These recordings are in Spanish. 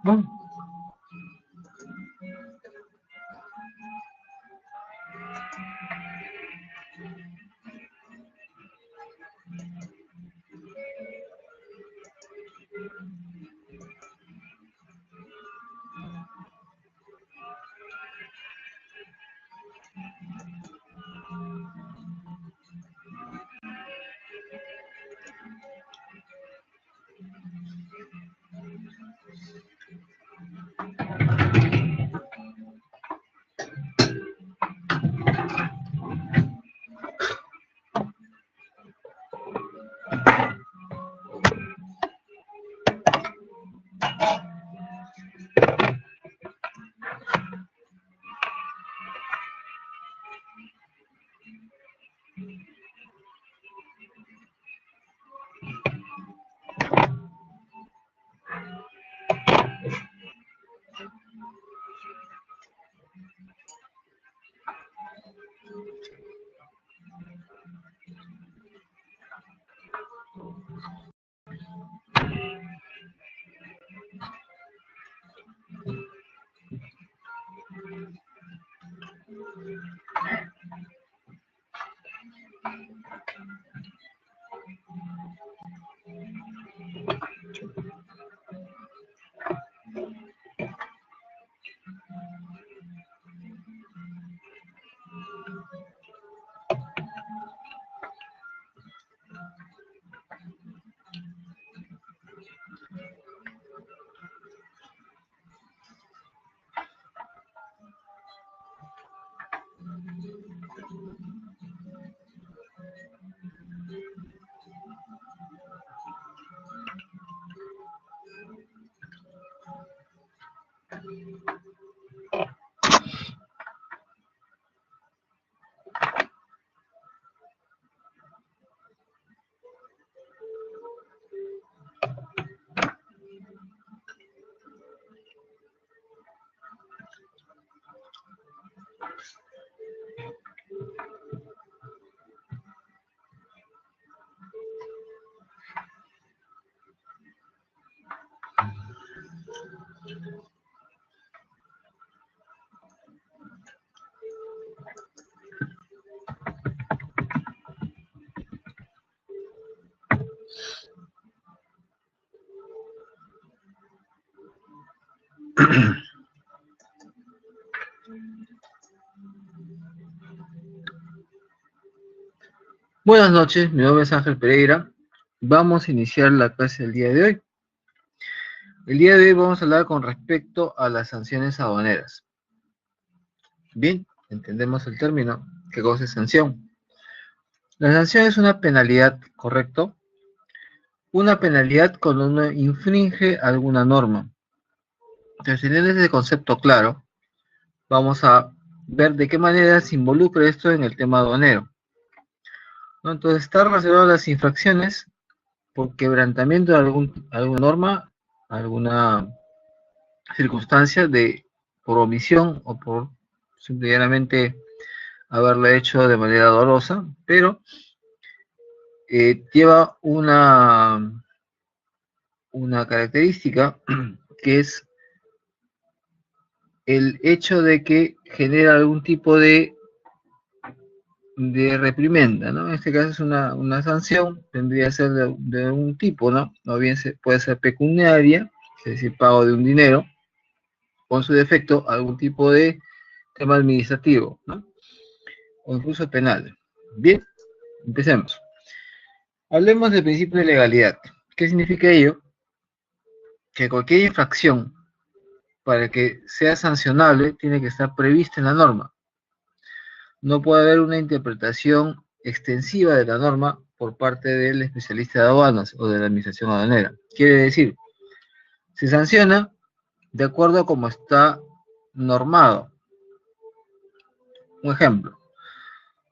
Vamos. Buenas noches, mi nombre es Ángel Pereira. Vamos a iniciar la clase del día de hoy. El día de hoy vamos a hablar con respecto a las sanciones aduaneras. Bien, entendemos el término. ¿Qué cosa es sanción? La sanción es una penalidad, ¿correcto? Una penalidad cuando uno infringe alguna norma. Entonces, teniendo ese concepto claro, vamos a ver de qué manera se involucra esto en el tema aduanero, ¿no? Entonces, está relacionado a las infracciones por quebrantamiento de alguna norma, alguna circunstancia por omisión o por simplemente haberlo hecho de manera dolorosa, pero lleva una característica que es el hecho de que genera algún tipo de reprimenda, ¿no? En este caso es una sanción, tendría que ser de un tipo, ¿no? O bien puede ser pecuniaria, es decir, pago de un dinero, o en su defecto algún tipo de tema administrativo, ¿no? O incluso penal. Bien, empecemos. Hablemos del principio de legalidad. ¿Qué significa ello? Que cualquier infracción, para que sea sancionable, tiene que estar prevista en la norma. No puede haber una interpretación extensiva de la norma por parte del especialista de aduanas o de la administración aduanera. Quiere decir, se sanciona de acuerdo a cómo está normado. Un ejemplo,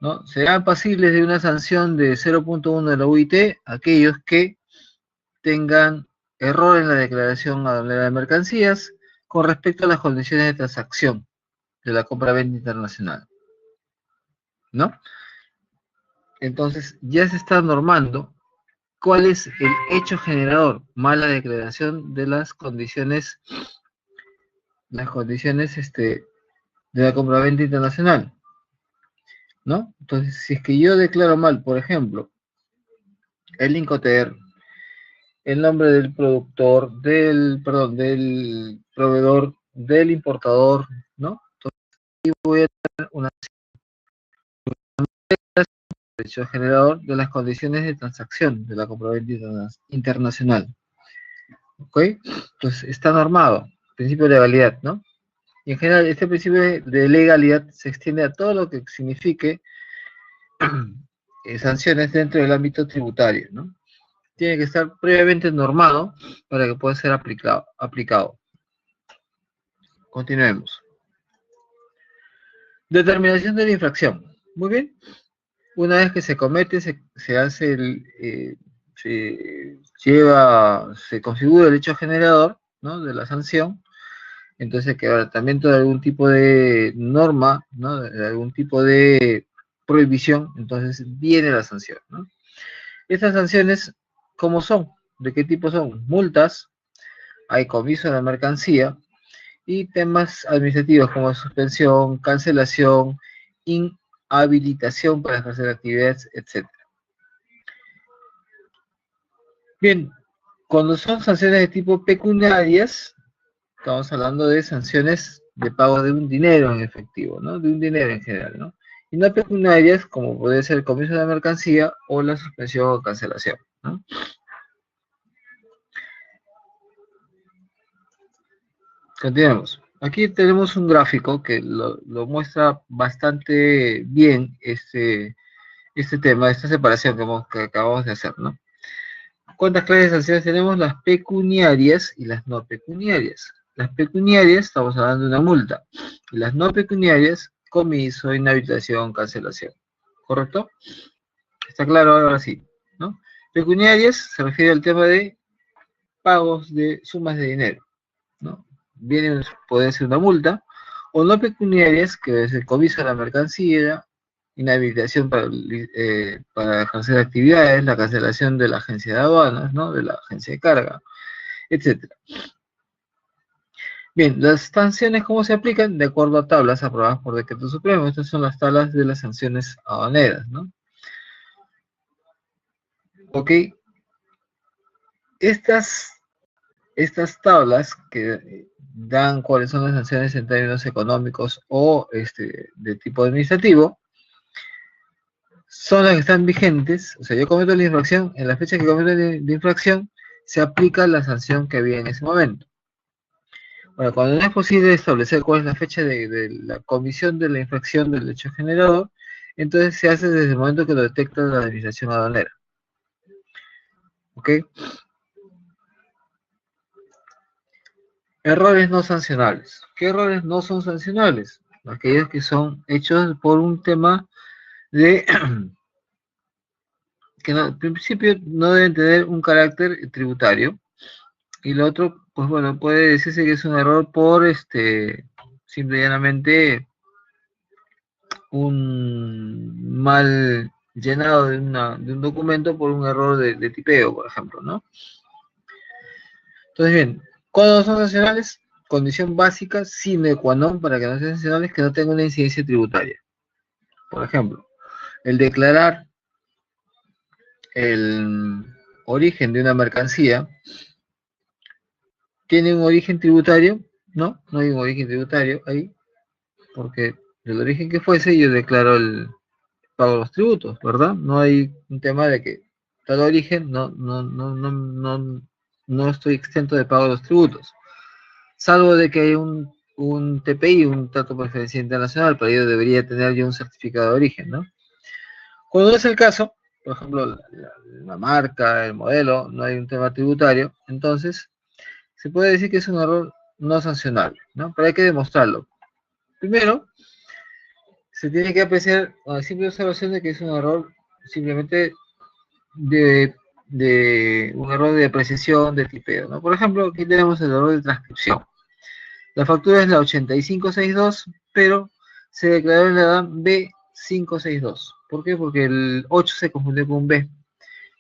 ¿no? Serán pasibles de una sanción de 0.1 de la UIT aquellos que tengan error en la declaración aduanera de mercancías con respecto a las condiciones de transacción de la compra-venta internacional, ¿no? Entonces, ya se está normando cuál es el hecho generador, mala declaración de las condiciones de la compraventa internacional, ¿no? Entonces, si es que yo declaro mal, por ejemplo, el Incoterm, el nombre del productor, del proveedor, del importador, ¿no? Entonces, voy a tener una hecho generador de las condiciones de transacción de la compraventa internacional, ¿ok? Entonces, está normado, principio de legalidad, ¿no? Y en general, este principio de legalidad se extiende a todo lo que signifique sanciones dentro del ámbito tributario, ¿no? Tiene que estar previamente normado para que pueda ser aplicado. Continuemos. Determinación de la infracción. Muy bien. Una vez que se comete, se hace se configura el hecho generador, ¿no?, de la sanción. Entonces, quebrantamiento de algún tipo de norma, ¿no?, de algún tipo de prohibición, entonces viene la sanción, ¿no? Estas sanciones, ¿cómo son? ¿De qué tipo son? Multas, hay comiso de la mercancía y temas administrativos como suspensión, cancelación, inhabilitación para ejercer actividades, etc. Bien, cuando son sanciones de tipo pecuniarias, estamos hablando de sanciones de pago de un dinero en efectivo, ¿no? De un dinero en general, ¿no? Y no pecuniarias, como puede ser el comiso de la mercancía o la suspensión o cancelación, ¿no? Continuemos. Aquí tenemos un gráfico que lo muestra bastante bien este tema, esta separación que acabamos de hacer, ¿no? ¿Cuántas clases de sanciones tenemos? Las pecuniarias y las no pecuniarias. Las pecuniarias, estamos hablando de una multa. Y las no pecuniarias, comiso, inhabilitación, cancelación. ¿Correcto? ¿Está claro ahora sí? ¿No? Pecuniarias se refiere al tema de pagos de sumas de dinero, ¿no? Puede ser una multa, o no pecuniarias, que es el comiso de la mercancía, inhabilitación para ejercer actividades, la cancelación de la agencia de aduanas, ¿no?, de la agencia de carga, etc. Bien, las sanciones, ¿cómo se aplican? De acuerdo a tablas aprobadas por decreto supremo. Estas son las tablas de las sanciones aduaneras, ¿no? Ok. Estas tablas que dan cuáles son las sanciones en términos económicos o de tipo administrativo, son las que están vigentes. O sea, yo cometo la infracción, en la fecha que cometo la infracción, se aplica la sanción que había en ese momento. Bueno, cuando no es posible establecer cuál es la fecha de la comisión de la infracción del hecho generador, entonces se hace desde el momento que lo detecta la administración aduanera. ¿Ok? Errores no sancionables. ¿Qué errores no son sancionables? Aquellos que son hechos por un tema de que en principio no deben tener un carácter tributario, y lo otro, pues bueno, puede decirse que es un error por simple y llanamente un mal llenado de un documento por un error de tipeo, por ejemplo, ¿no? Entonces, bien, ¿cuándo son sancionables? Condición básica sine qua non para que no sean sancionables, que no tenga una incidencia tributaria. Por ejemplo, el declarar el origen de una mercancía tiene un origen tributario, ¿no? No hay un origen tributario ahí, porque del origen que fuese yo declaro el pago de los tributos, ¿verdad? No hay un tema de que tal origen no estoy exento de pago de los tributos, salvo de que hay un TPI, un trato preferencial internacional, para ello debería tener yo un certificado de origen, ¿no? Cuando no es el caso, por ejemplo, la marca, el modelo, no hay un tema tributario, entonces se puede decir que es un error no sancionable, ¿no? Pero hay que demostrarlo. Primero, se tiene que apreciar con la simple observación de que es un error simplemente de un error de apreciación de tipeo, ¿no? Por ejemplo, aquí tenemos el error de transcripción. La factura es la 8562, pero se declaró en la DAM B562. ¿Por qué? Porque el 8 se confundió con B.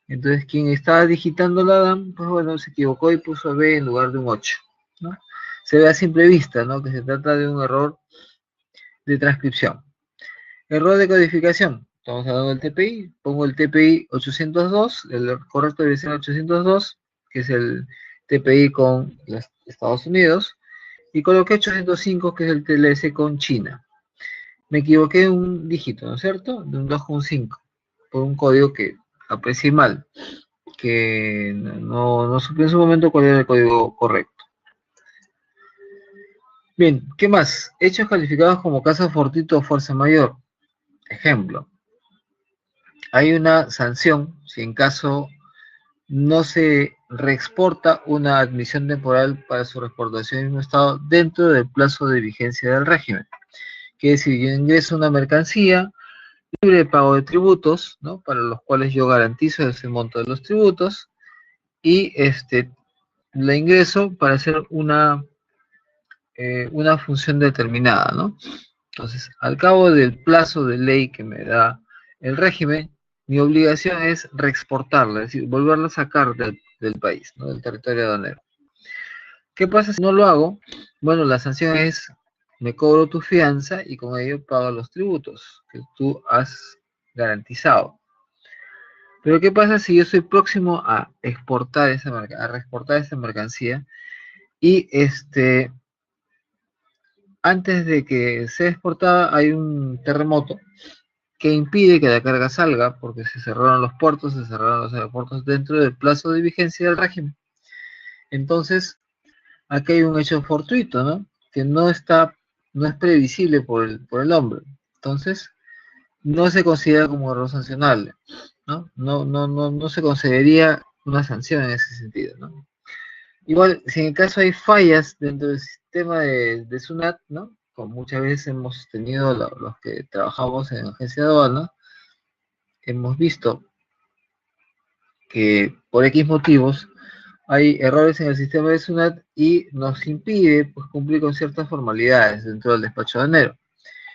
Entonces, quien estaba digitando la DAM, pues bueno, se equivocó y puso B en lugar de un 8, ¿no? Se ve a simple vista, ¿no? Que se trata de un error de transcripción. Error de codificación. Estamos hablando del TPI. Pongo el TPI 802, el correcto debe ser 802, que es el TPI con los Estados Unidos, y coloqué 805, que es el TLS con China. Me equivoqué un dígito, ¿no es cierto? De un 2,5, por un código que aprecié mal, que no supe en su momento cuál era el código correcto. Bien, ¿qué más? Hechos calificados como caso fortuito o fuerza mayor. Ejemplo, hay una sanción si en caso no se reexporta una admisión temporal para su reexportación en un estado dentro del plazo de vigencia del régimen. Quiere decir, yo ingreso una mercancía libre de pago de tributos, ¿no? Para los cuales yo garantizo ese monto de los tributos, y la ingreso para hacer una función determinada, ¿no? Entonces, al cabo del plazo de ley que me da el régimen, mi obligación es reexportarla, es decir, volverla a sacar del país, ¿no? Del territorio aduanero. ¿Qué pasa si no lo hago? Bueno, la sanción es, me cobro tu fianza y con ello pago los tributos que tú has garantizado. Pero ¿qué pasa si yo soy próximo a exportar a reexportar esa mercancía y antes de que sea exportada hay un terremoto que impide que la carga salga porque se cerraron los puertos, se cerraron los aeropuertos dentro del plazo de vigencia del régimen? Entonces, aquí hay un hecho fortuito, ¿no? Que no es previsible por el hombre. Entonces, no se considera como error sancionable, ¿no? No se consideraría una sanción en ese sentido, ¿no? Igual, si en el caso hay fallas dentro del sistema de SUNAT, ¿no? Como muchas veces hemos tenido los que trabajamos en agencia de aduana, hemos visto que por X motivos hay errores en el sistema de SUNAT y nos impide pues, cumplir con ciertas formalidades dentro del despacho aduanero.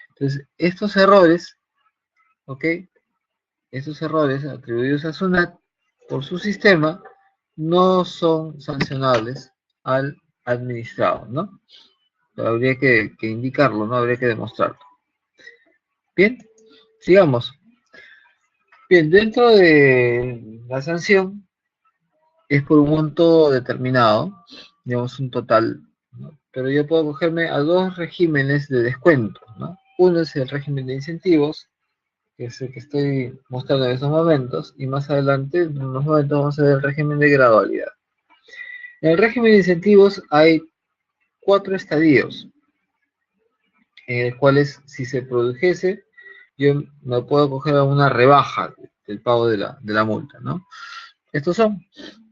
Entonces, estos errores, ¿ok? Estos errores atribuidos a SUNAT por su sistema no son sancionables al administrado, ¿no? Habría que indicarlo, ¿no? Habría que demostrarlo. Bien, sigamos. Bien, dentro de la sanción es por un monto determinado, digamos un total, ¿no? Pero yo puedo cogerme a dos regímenes de descuento, ¿no? Uno es el régimen de incentivos, que es el que estoy mostrando en estos momentos, y más adelante, en unos momentos, vamos a ver el régimen de gradualidad. En el régimen de incentivos hay 4 estadios, en los cuales si se produjese, yo me puedo coger a una rebaja del pago de la multa, ¿no? Estos son,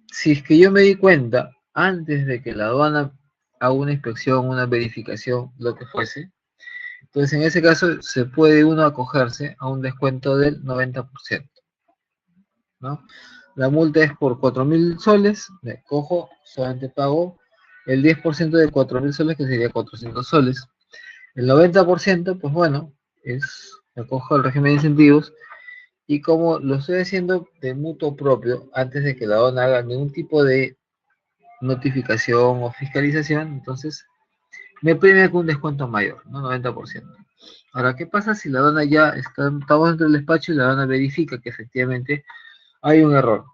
si es que yo me di cuenta antes de que la aduana haga una inspección, una verificación, lo que fuese, entonces en ese caso se puede uno acogerse a un descuento del 90%, ¿no? La multa es por 4.000 soles, me cojo, solamente pago el 10% de 4.000 soles, que sería 400 soles. El 90%, pues bueno, me cojo al régimen de incentivos, y como lo estoy haciendo de mutuo propio, antes de que la aduana haga ningún tipo de notificación o fiscalización, entonces me premia con un descuento mayor, ¿no? 90%. Ahora, ¿qué pasa si la aduana ya estamos dentro del despacho y la aduana verifica que efectivamente hay un error?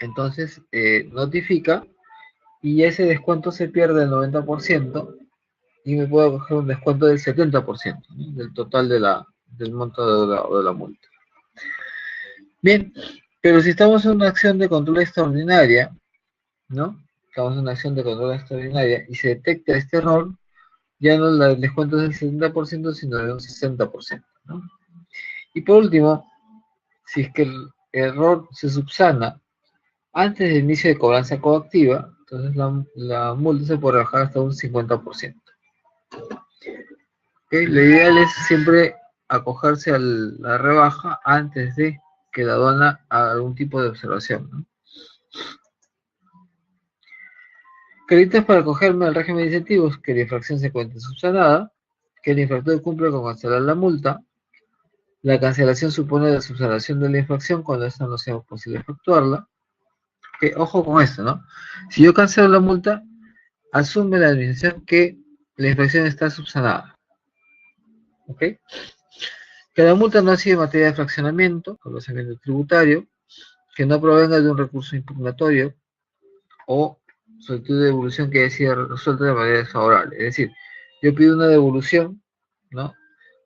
Entonces, notifica y ese descuento se pierde el 90% y me puedo coger un descuento del 70%, ¿no? Del total del monto de la multa. Bien, pero si estamos en una acción de control extraordinaria, ¿no? Estamos en una acción de control extraordinaria y se detecta este error, ya no el descuento es del 70%, sino de un 60%, ¿no? Y por último, si es que el error se subsana antes del inicio de cobranza coactiva, entonces la multa se puede rebajar hasta un 50%. ¿Okay? Lo ideal es siempre acogerse a la rebaja antes de que la aduana haga algún tipo de observación, ¿no? Criterios para acogerme al régimen de incentivos: que la infracción se cuente subsanada, que el infractor cumpla con cancelar la multa, la cancelación supone la subsanación de la infracción cuando esta no sea posible efectuarla. Que, ojo con esto, ¿no? Si yo cancelo la multa, asume la administración que la infracción está subsanada. ¿Ok? Que la multa no ha sido materia de fraccionamiento, procesamiento tributario, que no provenga de un recurso impugnatorio o solicitud de devolución que haya sido resuelta de manera desfavorable. Es decir, yo pido una devolución, ¿no?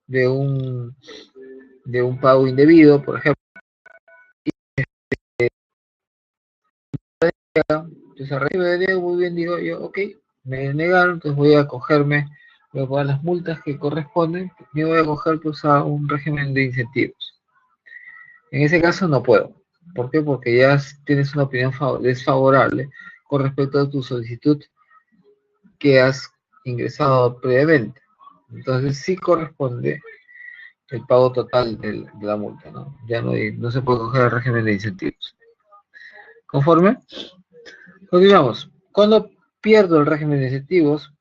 de un pago indebido, por ejemplo. Entonces, recibe de muy bien, digo yo, ok, me negaron, entonces voy a acogerme, voy a pagar las multas que corresponden, me voy a acoger pues a un régimen de incentivos. En ese caso no puedo. ¿Por qué? Porque ya tienes una opinión desfavorable con respecto a tu solicitud que has ingresado previamente. Entonces sí corresponde el pago total de la multa, ¿no? Ya no se puede coger el régimen de incentivos. ¿Conforme? Continuamos. ¿Cuándo pierdo el régimen de incentivos?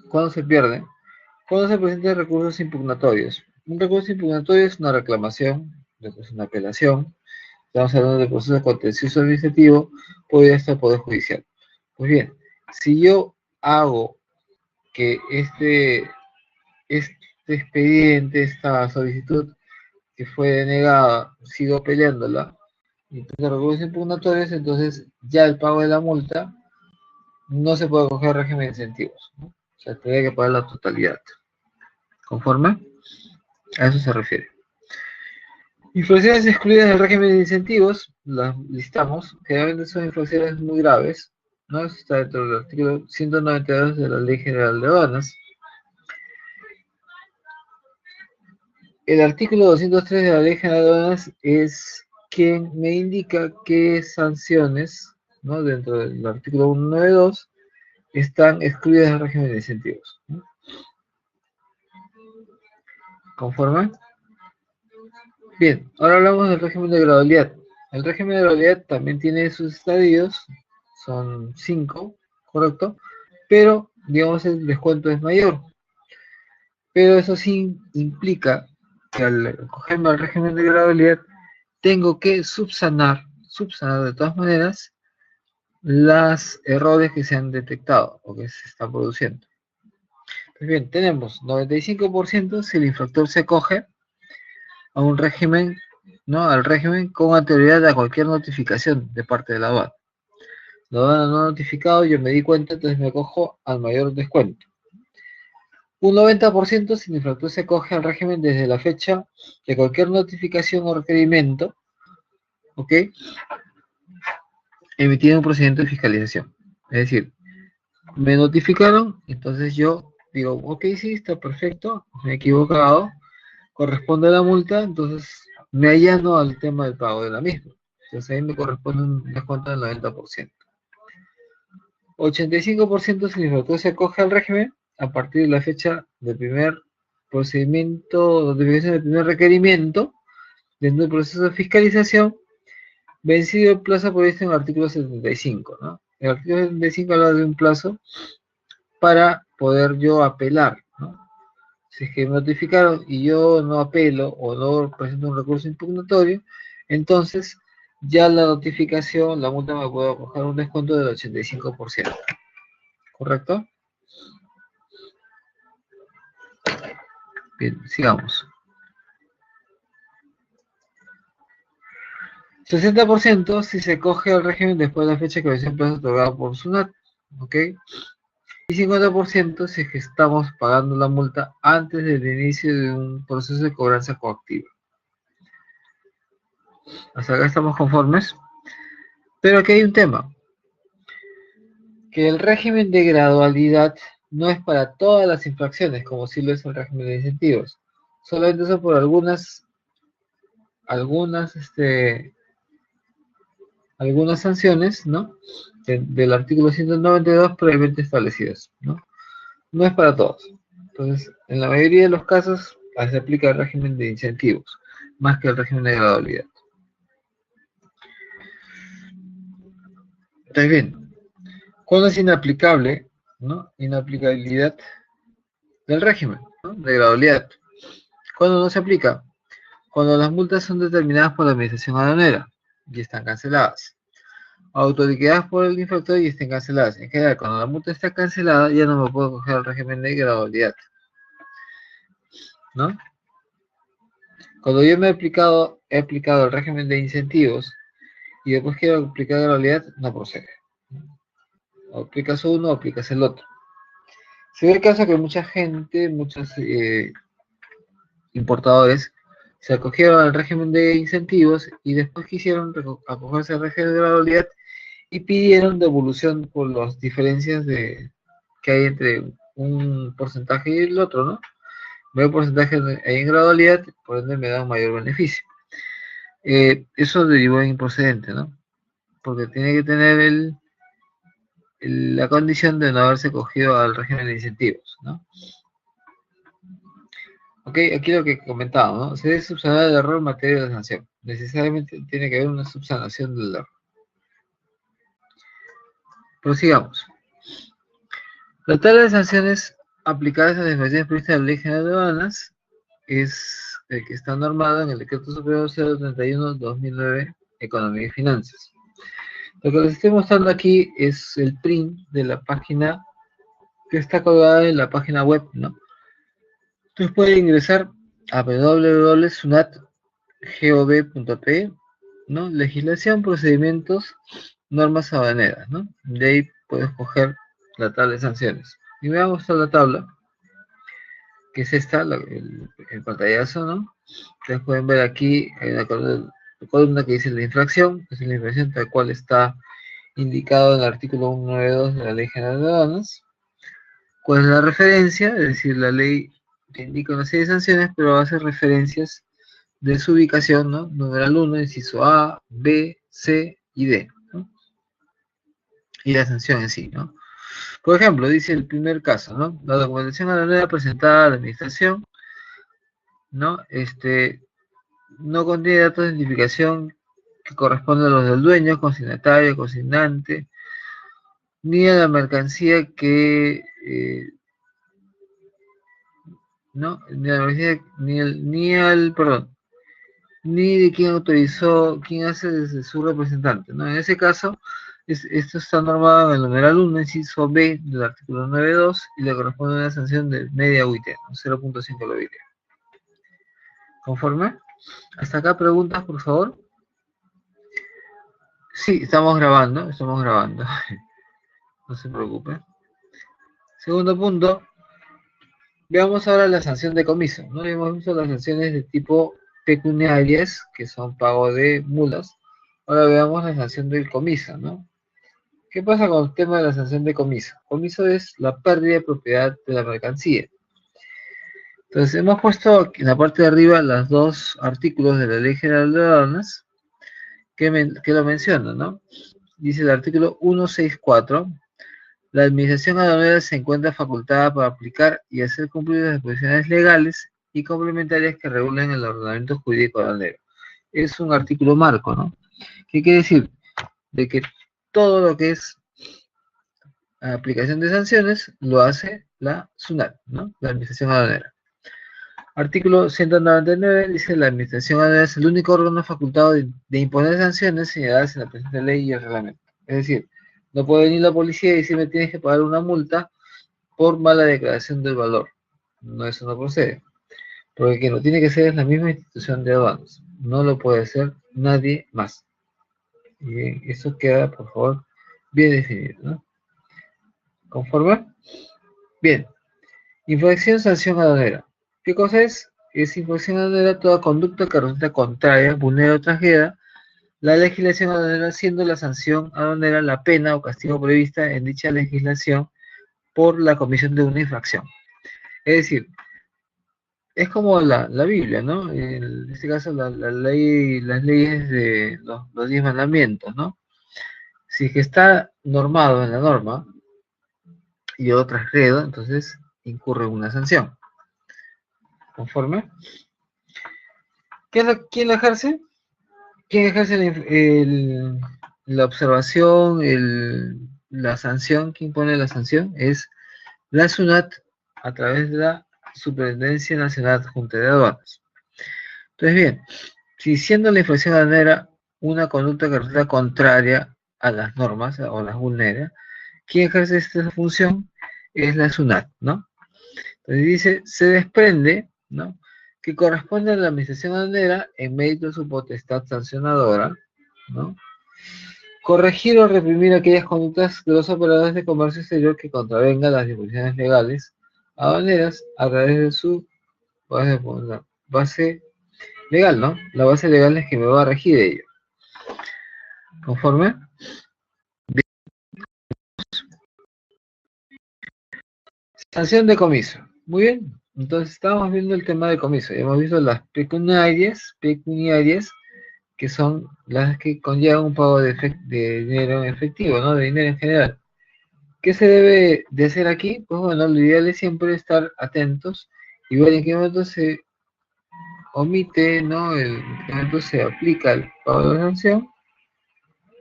¿Cuándo se pierde? Cuando se presentan recursos impugnatorios. Un recurso impugnatorio es una reclamación, es una apelación. Estamos hablando de proceso contencioso administrativo, puede ir hasta el Poder Judicial. Pues bien, si yo hago que este expediente, esta solicitud que fue denegada, sigo peleándola, y tengo recursos impugnatorios, entonces ya el pago de la multa no se puede coger régimen de incentivos, ¿no? O sea, tendría que pagar la totalidad. ¿Conforme? A eso se refiere. Infracciones excluidas del régimen de incentivos, las listamos, generalmente son infracciones muy graves, ¿no? Eso está dentro del artículo 192 de la Ley General de Aduanas. El artículo 203 de la Ley General de Aduanas es quien me indica qué sanciones, ¿no? Dentro del artículo 192 están excluidas del régimen de incentivos, ¿no? ¿Conforme? Bien, ahora hablamos del régimen de gradualidad. El régimen de gradualidad también tiene sus estadios, son 5, ¿correcto? Pero, digamos, el descuento es mayor. Pero eso sí implica que al cogerme al régimen de gradualidad, tengo que subsanar de todas maneras, los errores que se han detectado o que se están produciendo. Pues bien, tenemos 95% si el infractor se acoge a un régimen, ¿no? Al régimen con anterioridad a cualquier notificación de parte de la aduana. La aduana no ha notificado, yo me di cuenta, entonces me acojo al mayor descuento. Un 90% si el infractor se acoge al régimen desde la fecha de cualquier notificación o requerimiento, ¿ok? Emitido un procedimiento de fiscalización. Es decir, me notificaron, entonces yo digo, ok, sí, está perfecto, me he equivocado, corresponde a la multa, entonces me allano al tema del pago de la misma. Entonces ahí me corresponde un descuento del 90%. 85% si el infractor se acoge al régimen a partir de la fecha del primer procedimiento, notificación del primer requerimiento, dentro del proceso de fiscalización, vencido el plazo previsto en el artículo 75, ¿no? El artículo 75 habla de un plazo para poder yo apelar, ¿no? Si es que me notificaron y yo no apelo o no presento un recurso impugnatorio, entonces ya la notificación, la multa me puede coger un descuento del 85%. ¿Correcto? Bien, sigamos. 60% si se coge al régimen después de la fecha que venció el plazo otorgado por SUNAT, ¿ok? Y 50% si es que estamos pagando la multa antes del inicio de un proceso de cobranza coactiva. Hasta acá estamos conformes. Pero aquí hay un tema, que el régimen de gradualidad no es para todas las infracciones, como sí lo es el régimen de incentivos. Solamente son por algunas sanciones, ¿no? Del artículo 192 previamente establecidas, ¿no? No es para todos. Entonces, en la mayoría de los casos se aplica el régimen de incentivos. más que el régimen de gradualidad. Entonces bien, ¿cuándo es inaplicable, ¿no? Inaplicabilidad del régimen, ¿no? De gradualidad. ¿Cuándo no se aplica? Cuando las multas son determinadas por la administración aduanera y están canceladas. Autoliquidadas por el infractor y estén canceladas. En general, cuando la multa está cancelada, ya no me puedo coger el régimen de gradualidad, ¿no? Cuando yo he aplicado el régimen de incentivos y después quiero aplicar gradualidad, no procede. O aplicas uno o aplicas el otro. Se ve el caso que mucha gente, muchos importadores, se acogieron al régimen de incentivos y después quisieron acogerse al régimen de gradualidad y pidieron devolución por las diferencias que hay entre un porcentaje y el otro, ¿no? Mayor porcentaje hay en gradualidad, por ende me da un mayor beneficio. Eso derivó en improcedente, ¿no? Porque tiene que tener la condición de no haberse cogido al régimen de incentivos, ¿no? Ok, aquí lo que comentaba, ¿no? Se debe subsanar el error en materia de sanción. Necesariamente tiene que haber una subsanación del error. Prosigamos. La tabla de sanciones aplicadas a las infracciones previstas en la Ley General de Aduanas es el que está normado en el Decreto Superior 031-2009, Economía y Finanzas. Lo que les estoy mostrando aquí es el print de la página que está colgada en la página web, ¿no? Ustedes pueden ingresar a www.sunat.gov.p, ¿no? Legislación, procedimientos, normas aduaneras, ¿no? De ahí puedes coger la tabla de sanciones. Y me va a mostrar la tabla, que es esta, el pantallazo, ¿no? Ustedes pueden ver aquí, hay una columna que dice la infracción, que es la infracción tal cual está indicado en el artículo 192 de la Ley General de Aduanas. ¿Cuál es la referencia? Es decir, la ley te indica una serie de sanciones, pero va a hacer referencias de su ubicación, ¿no? Numeral 1, inciso A, B, C y D, ¿no? Y la sanción en sí, ¿no? Por ejemplo, dice el primer caso, ¿no? La documentación aduanera presentada a la administración, ¿no? No contiene datos de identificación que corresponden a los del dueño, consignatario, consignante, ni a la mercancía que ¿no? Ni a la mercancía, ni de quien autorizó, quién hace desde su representante, ¿no? En ese caso, esto está normado en el numeral 1, inciso B del artículo 9.2 y le corresponde una sanción de media UIT, ¿no? 0.5 la UIT. ¿Conforme? Hasta acá preguntas, por favor. Sí, estamos grabando. No se preocupe. Segundo punto, veamos ahora la sanción de comiso, ¿no? Hemos visto las sanciones de tipo pecuniarias, que son pago de mulas. Ahora veamos la sanción del comiso, ¿no? ¿Qué pasa con el tema de la sanción de comiso? Comiso es la pérdida de propiedad de la mercancía. Entonces, hemos puesto aquí en la parte de arriba los dos artículos de la Ley General de Aduanas que lo mencionan, ¿no? Dice el artículo 164, la administración aduanera se encuentra facultada para aplicar y hacer cumplir las disposiciones legales y complementarias que regulen el ordenamiento jurídico aduanero. Es un artículo marco, ¿no? ¿Qué quiere decir? De que todo lo que es aplicación de sanciones lo hace la SUNAT, ¿no? La Administración Aduanera. Artículo 199 dice la Administración Aduanera es el único órgano facultado de imponer sanciones señaladas en la presente ley y el reglamento. Es decir, no puede venir la policía y decirme tienes que pagar una multa por mala declaración del valor. No, eso no procede. Porque quien lo tiene que hacer es la misma institución de aduanas. No lo puede hacer nadie más. Y eso queda, por favor, bien definido, ¿no? ¿Conforme? Bien. Infracción, sanción aduanera. ¿Qué cosa es? Es infracción aduanera toda conducta que resulta contraria, vulnera o transgreda la legislación aduanera, siendo la sanción aduanera la pena o castigo prevista en dicha legislación por la comisión de una infracción. Es decir, es como la Biblia, ¿no? En este caso, las leyes de los 10 mandamientos, ¿no? Si es que está normado en la norma y yo transgredo, entonces incurre una sanción. ¿Conforme? ¿Quién la ejerce? ¿Quién ejerce la observación, la sanción? ¿Quién pone la sanción? Es la SUNAT a través de la Superintendencia Nacional Adjunta de Aduanas. Entonces, bien, si siendo la infracción aduanera una conducta que resulta contraria a las normas o las vulnera, ¿quién ejerce esta función? Es la SUNAT, ¿no? Entonces dice, se desprende, ¿no?, que corresponde a la administración aduanera, en mérito de su potestad sancionadora, ¿no?, corregir o reprimir aquellas conductas de los operadores de comercio exterior que contravengan las disposiciones legales aduaneras a través de su base legal, ¿no? La base legal es que me va a regir ello. ¿Conforme? Sanción de comiso. Muy bien. Entonces estamos viendo el tema de comiso. Hemos visto las pecuniarias, que son las que conllevan un pago de dinero en efectivo, ¿no? De dinero en general. ¿Qué se debe de hacer aquí? Pues bueno, lo ideal es siempre estar atentos y ver en qué momento se omite, ¿no? En qué momento se aplica el pago de la sanción,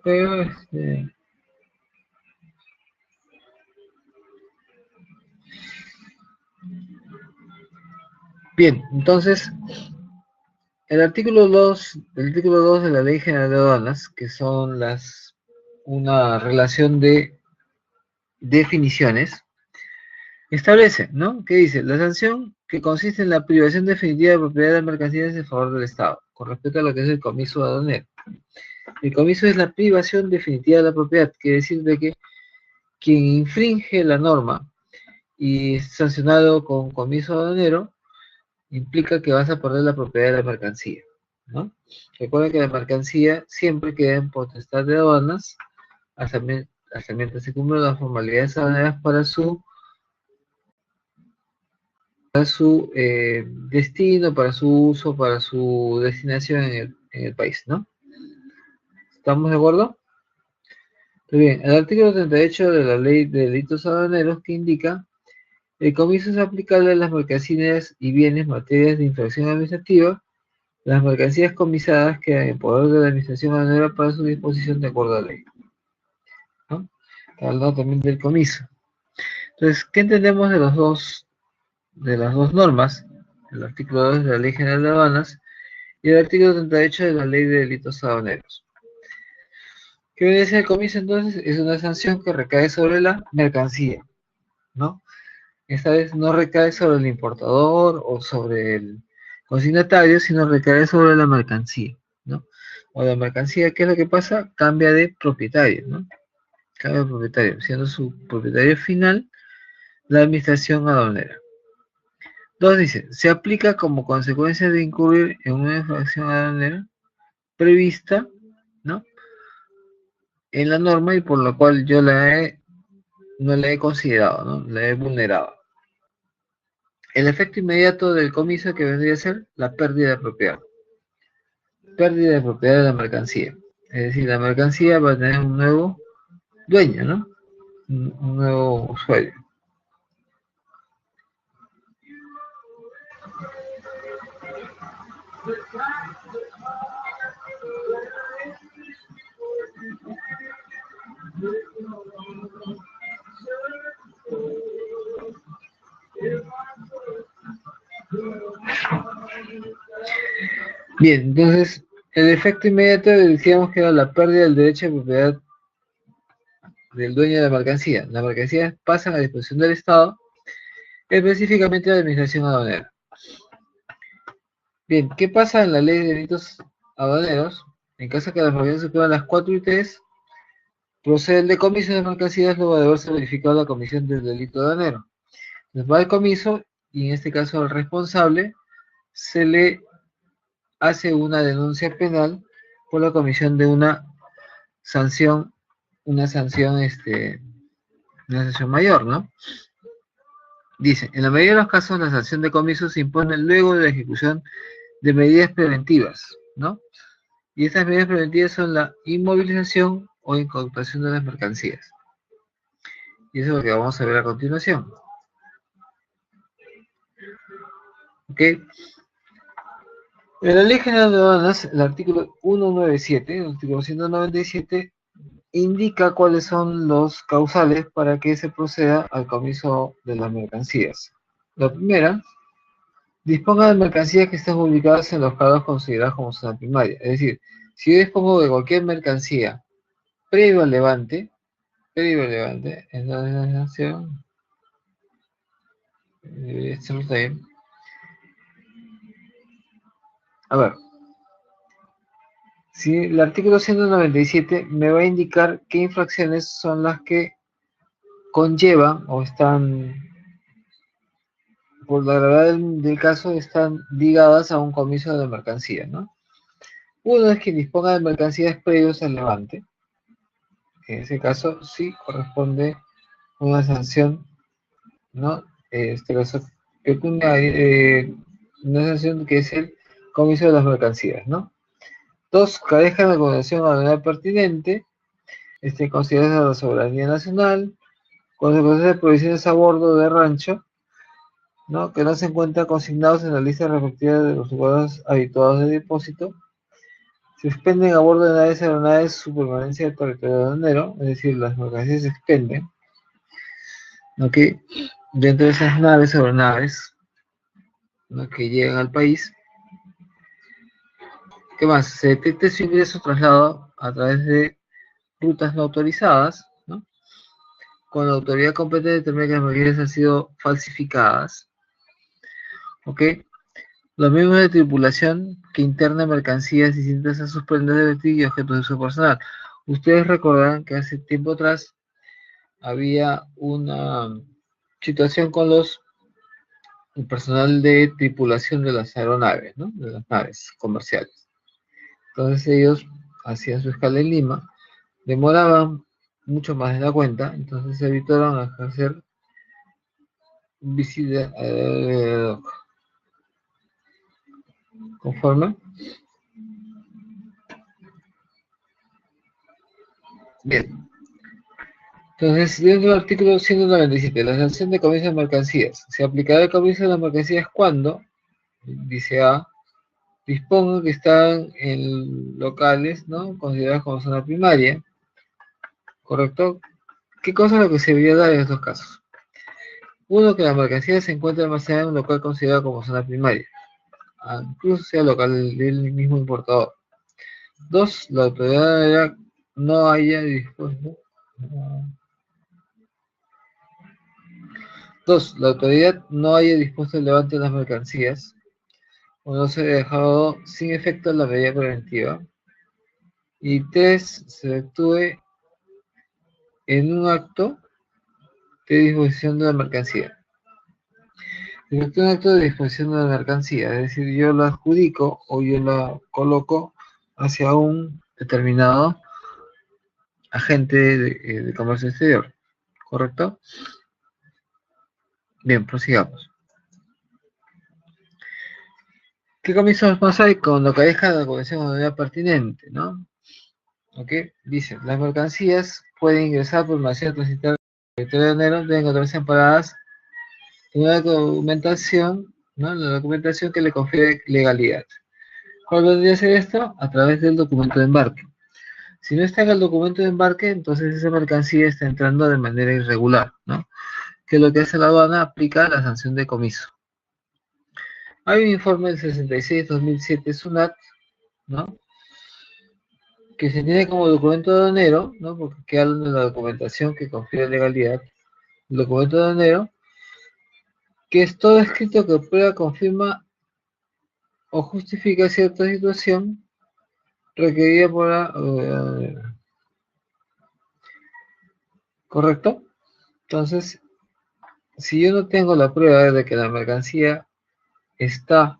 pero bien, entonces el artículo 2 de la Ley General de Aduanas, que son una relación de definiciones, establece, ¿no? ¿Qué dice? La sanción que consiste en la privación definitiva de propiedad de las mercancías en favor del Estado, con respecto a lo que es el comiso aduanero. El comiso es la privación definitiva de la propiedad, quiere decir de que quien infringe la norma y es sancionado con comiso aduanero, implica que vas a perder la propiedad de la mercancía, ¿no? Recuerda que la mercancía siempre queda en potestad de aduanas hasta mientras se cumplan las formalidades aduaneras para su destino, para su uso, para su destinación en el país, ¿no? ¿Estamos de acuerdo? Muy bien, el artículo 38 de la Ley de Delitos Aduaneros, que indica: el comiso es aplicable a las mercancías y bienes materias de infracción administrativa. Las mercancías comisadas quedan en poder de la administración aduanera para su disposición de acuerdo a la ley, ¿no? Hablando también del comiso. Entonces, ¿qué entendemos de las dos normas? El artículo 2 de la Ley General de Aduanas y el artículo 38 de la Ley de Delitos Aduaneros. ¿Qué obedece el comiso entonces? Es una sanción que recae sobre la mercancía, ¿no? Esta vez no recae sobre el importador o sobre el consignatario, sino recae sobre la mercancía, ¿no? O la mercancía, ¿qué es lo que pasa? Cambia de propietario, ¿no? Cambia de propietario, siendo su propietario final la administración aduanera. 2 dice, se aplica como consecuencia de incurrir en una infracción aduanera prevista, ¿no?, en la norma y por la cual yo no la he considerado, ¿no? La he vulnerado. El efecto inmediato del comiso, que vendría a ser la pérdida de propiedad. Pérdida de propiedad de la mercancía. Es decir, la mercancía va a tener un nuevo dueño, ¿no? Un nuevo usuario. Bien, entonces, el efecto inmediato decíamos que era la pérdida del derecho de propiedad del dueño de la mercancía. Las mercancías pasan a disposición del Estado, específicamente a la administración aduanera. Bien, ¿qué pasa en la ley de delitos aduaneros? En caso de que las mercancías superan las 4 UTs, procede el decomiso de mercancías luego de haberse verificado la comisión del delito aduanero. Entonces va al comiso y en este caso al responsable se le hace una denuncia penal por la comisión de una sanción, una sanción mayor, ¿no? Dice, en la mayoría de los casos la sanción de comiso se impone luego de la ejecución de medidas preventivas, ¿no? Y estas medidas preventivas son la inmovilización o incautación de las mercancías. Y eso es lo que vamos a ver a continuación. ¿Ok? En la Ley General de Aduanas, el artículo 197, el artículo 197, indica cuáles son los causales para que se proceda al comiso de las mercancías. La primera, disponga de mercancías que estén ubicadas en los cargos considerados como zona primaria. Es decir, si yo dispongo de cualquier mercancía previo al levante, entonces, esto no está bien. A ver, si el artículo 197 me va a indicar qué infracciones son las que conllevan o están, por la gravedad del caso, están ligadas a un comiso de mercancía, ¿no? Uno es que disponga de mercancías previos al levante. En ese caso sí corresponde una sanción, ¿no? Este caso pecuniaria, una sanción que es el comiso de las mercancías, ¿no? Dos, carezcan de condición aduanera pertinente, consideradas la soberanía nacional, consecuencias de provisiones a bordo de rancho, ¿no? Que no se encuentran consignados en la lista respectiva de los lugares habituados de depósito, se expenden a bordo de naves aeronaves su permanencia en territorio aduanero, es decir, las mercancías se expenden, ¿ok? Dentro de esas naves aeronaves, ¿no? Que llegan al país. ¿Qué más? Se detecta su ingreso o traslado a través de rutas no autorizadas, ¿no? Cuando la autoridad competente determina que las mercancías han sido falsificadas, ¿ok? Los miembros de tripulación que internan mercancías distintas a sus prendas de vestir y objetos de uso personal. Ustedes recordarán que hace tiempo atrás había una situación con el personal de tripulación de las aeronaves, ¿no? De las naves comerciales. Entonces ellos hacían su escala en Lima, demoraban mucho más de la cuenta, entonces se evitaron a hacer visita conforme. Bien. Entonces, dentro del artículo 197, la sanción de comienzo de mercancías. Se aplicará el comienzo de las mercancías cuando, dice A, disponga que están en locales, ¿no? Considerados como zona primaria, ¿correcto? ¿Qué cosa es lo que se debería dar en estos casos? Uno, que la mercancía se encuentre almacenada en un local considerado como zona primaria, incluso sea local del mismo importador. Dos, la autoridad no haya dispuesto. Dos, la autoridad no haya dispuesto el levante de las mercancías o no se haya dejado sin efecto la medida preventiva. Y tres, se actúe en un acto de disposición de la mercancía. Se efectúa un acto de disposición de la mercancía, es decir, yo la adjudico o yo la coloco hacia un determinado agente de comercio exterior, ¿correcto? Bien, prosigamos. ¿Qué comisos más hay cuando carezca de la convención aduanera pertinente, no? ¿Ok? Dice, las mercancías pueden ingresar por almacén transitar el territorio aduanero, deben encontrarse amparadas en una documentación, ¿no? La documentación que le confiere legalidad. ¿Cuál vendría a ser esto? A través del documento de embarque. Si no está en el documento de embarque, entonces esa mercancía está entrando de manera irregular, ¿no? Que lo que hace la aduana aplica la sanción de comiso. Hay un informe del 66-2007 SUNAT, ¿no? Que se tiene como documento aduanero, ¿no? Porque hablan de la documentación que confiere legalidad, el documento aduanero, que es todo escrito que prueba, confirma o justifica cierta situación requerida por la... ¿correcto? Entonces, si yo no tengo la prueba de que la mercancía está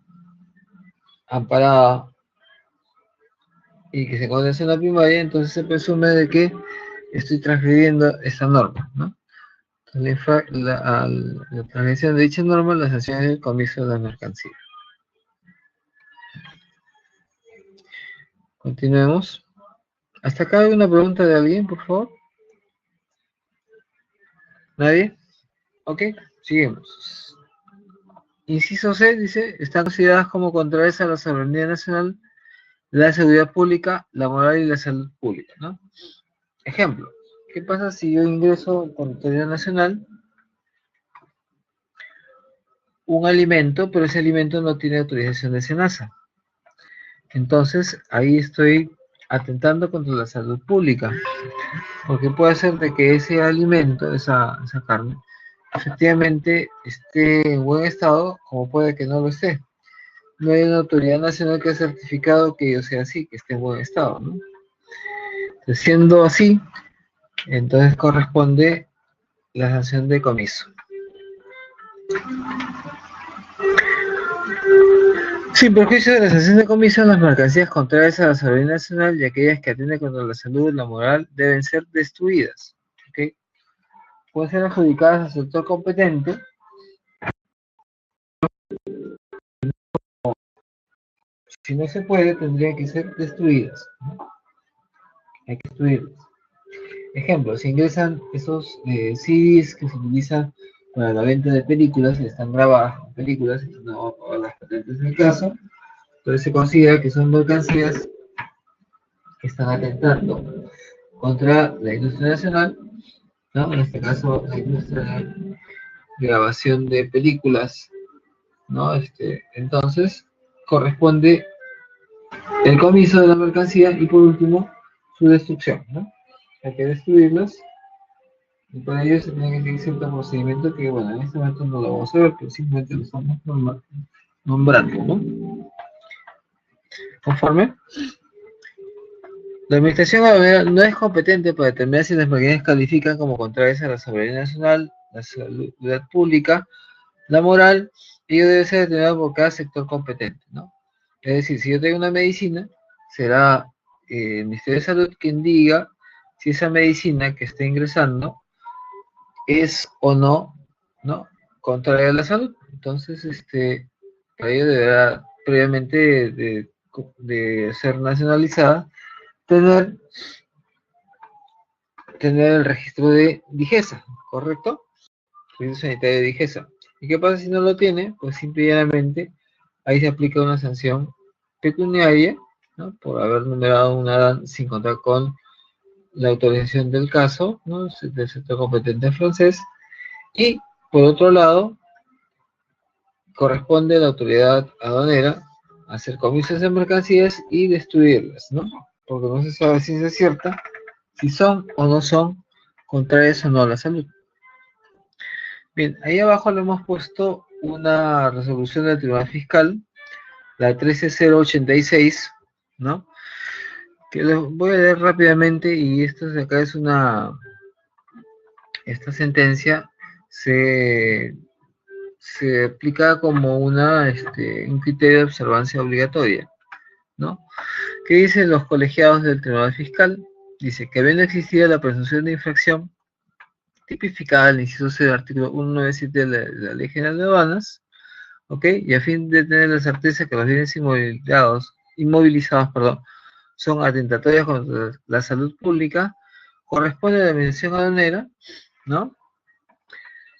amparada y que se encuentra en la primaria, entonces se presume de que estoy transgrediendo esa norma, ¿no? Entonces, la transgresión de dicha norma, la sanción es el comiso de la mercancía. Continuemos. ¿Hasta acá hay una pregunta de alguien, por favor? ¿Nadie? Ok, seguimos. Inciso C dice, están consideradas como contrarias a la soberanía nacional, la seguridad pública, la moral y la salud pública, ¿no? Ejemplo, ¿qué pasa si yo ingreso por territorio nacional un alimento, pero ese alimento no tiene autorización de SENASA? Entonces, ahí estoy atentando contra la salud pública, porque puede ser de que ese alimento, esa carne, efectivamente esté en buen estado, como puede que no lo esté. No hay una autoridad nacional que ha certificado que yo sea así, que esté en buen estado, ¿no? Entonces, siendo así, entonces corresponde la sanción de comiso. Sin perjuicio de la sanción de comiso, las mercancías contrarias a la soberanía nacional y aquellas que atienden contra la salud y la moral deben ser destruidas. ¿Okay? Pueden ser adjudicadas al sector competente. Si no se puede, tendrían que ser destruidas, ¿no? Hay que destruirlas. Ejemplo, si ingresan esos CDs que se utilizan para la venta de películas, están grabadas en películas, no o las patentes en el caso, entonces se considera que son mercancías que están atentando contra la industria nacional, ¿no? En este caso, la industria de grabación de películas, ¿no? Entonces, corresponde el comiso de la mercancía y por último, su destrucción, ¿no? Hay que destruirlas y para ello se tiene que seguir cierto procedimiento que, bueno, en este momento no lo vamos a ver, pero simplemente lo estamos nombrando, ¿no? ¿Conforme? La administración aduanera no es competente para determinar si las máquinas califican como contrarias a la soberanía nacional, la seguridad pública, la moral, ello debe ser determinado por cada sector competente, ¿no? Es decir, si yo tengo una medicina, será el Ministerio de Salud quien diga si esa medicina que está ingresando es o no, ¿no? Contraria a la salud. Entonces, para ello deberá previamente de ser nacionalizada, tener el registro de DIGESA, ¿correcto? Registro sanitario de DIGESA. ¿Y qué pasa si no lo tiene? Pues simplemente ahí se aplica una sanción pecuniaria, ¿no? Por haber numerado una DAN sin contar con la autorización del caso, ¿no? Del sector competente francés. Y por otro lado, corresponde a la autoridad aduanera hacer comisos de mercancías y destruirlas, ¿no? Porque no se sabe si es cierta si son o no son contrarias o no a la salud. Bien, ahí abajo le hemos puesto una resolución del Tribunal Fiscal, la 13086, ¿no? Que les voy a leer rápidamente y esto de acá es esta sentencia se aplica como un criterio de observancia obligatoria, ¿no? ¿Qué dicen los colegiados del Tribunal Fiscal? Dice que habiendo existido la presunción de infracción tipificada en el inciso C del artículo 197 de la Ley General de Aduanas, ¿ok? Y a fin de tener la certeza que los bienes inmovilizados, son atentatorios contra la salud pública, corresponde a la administración aduanera, ¿no?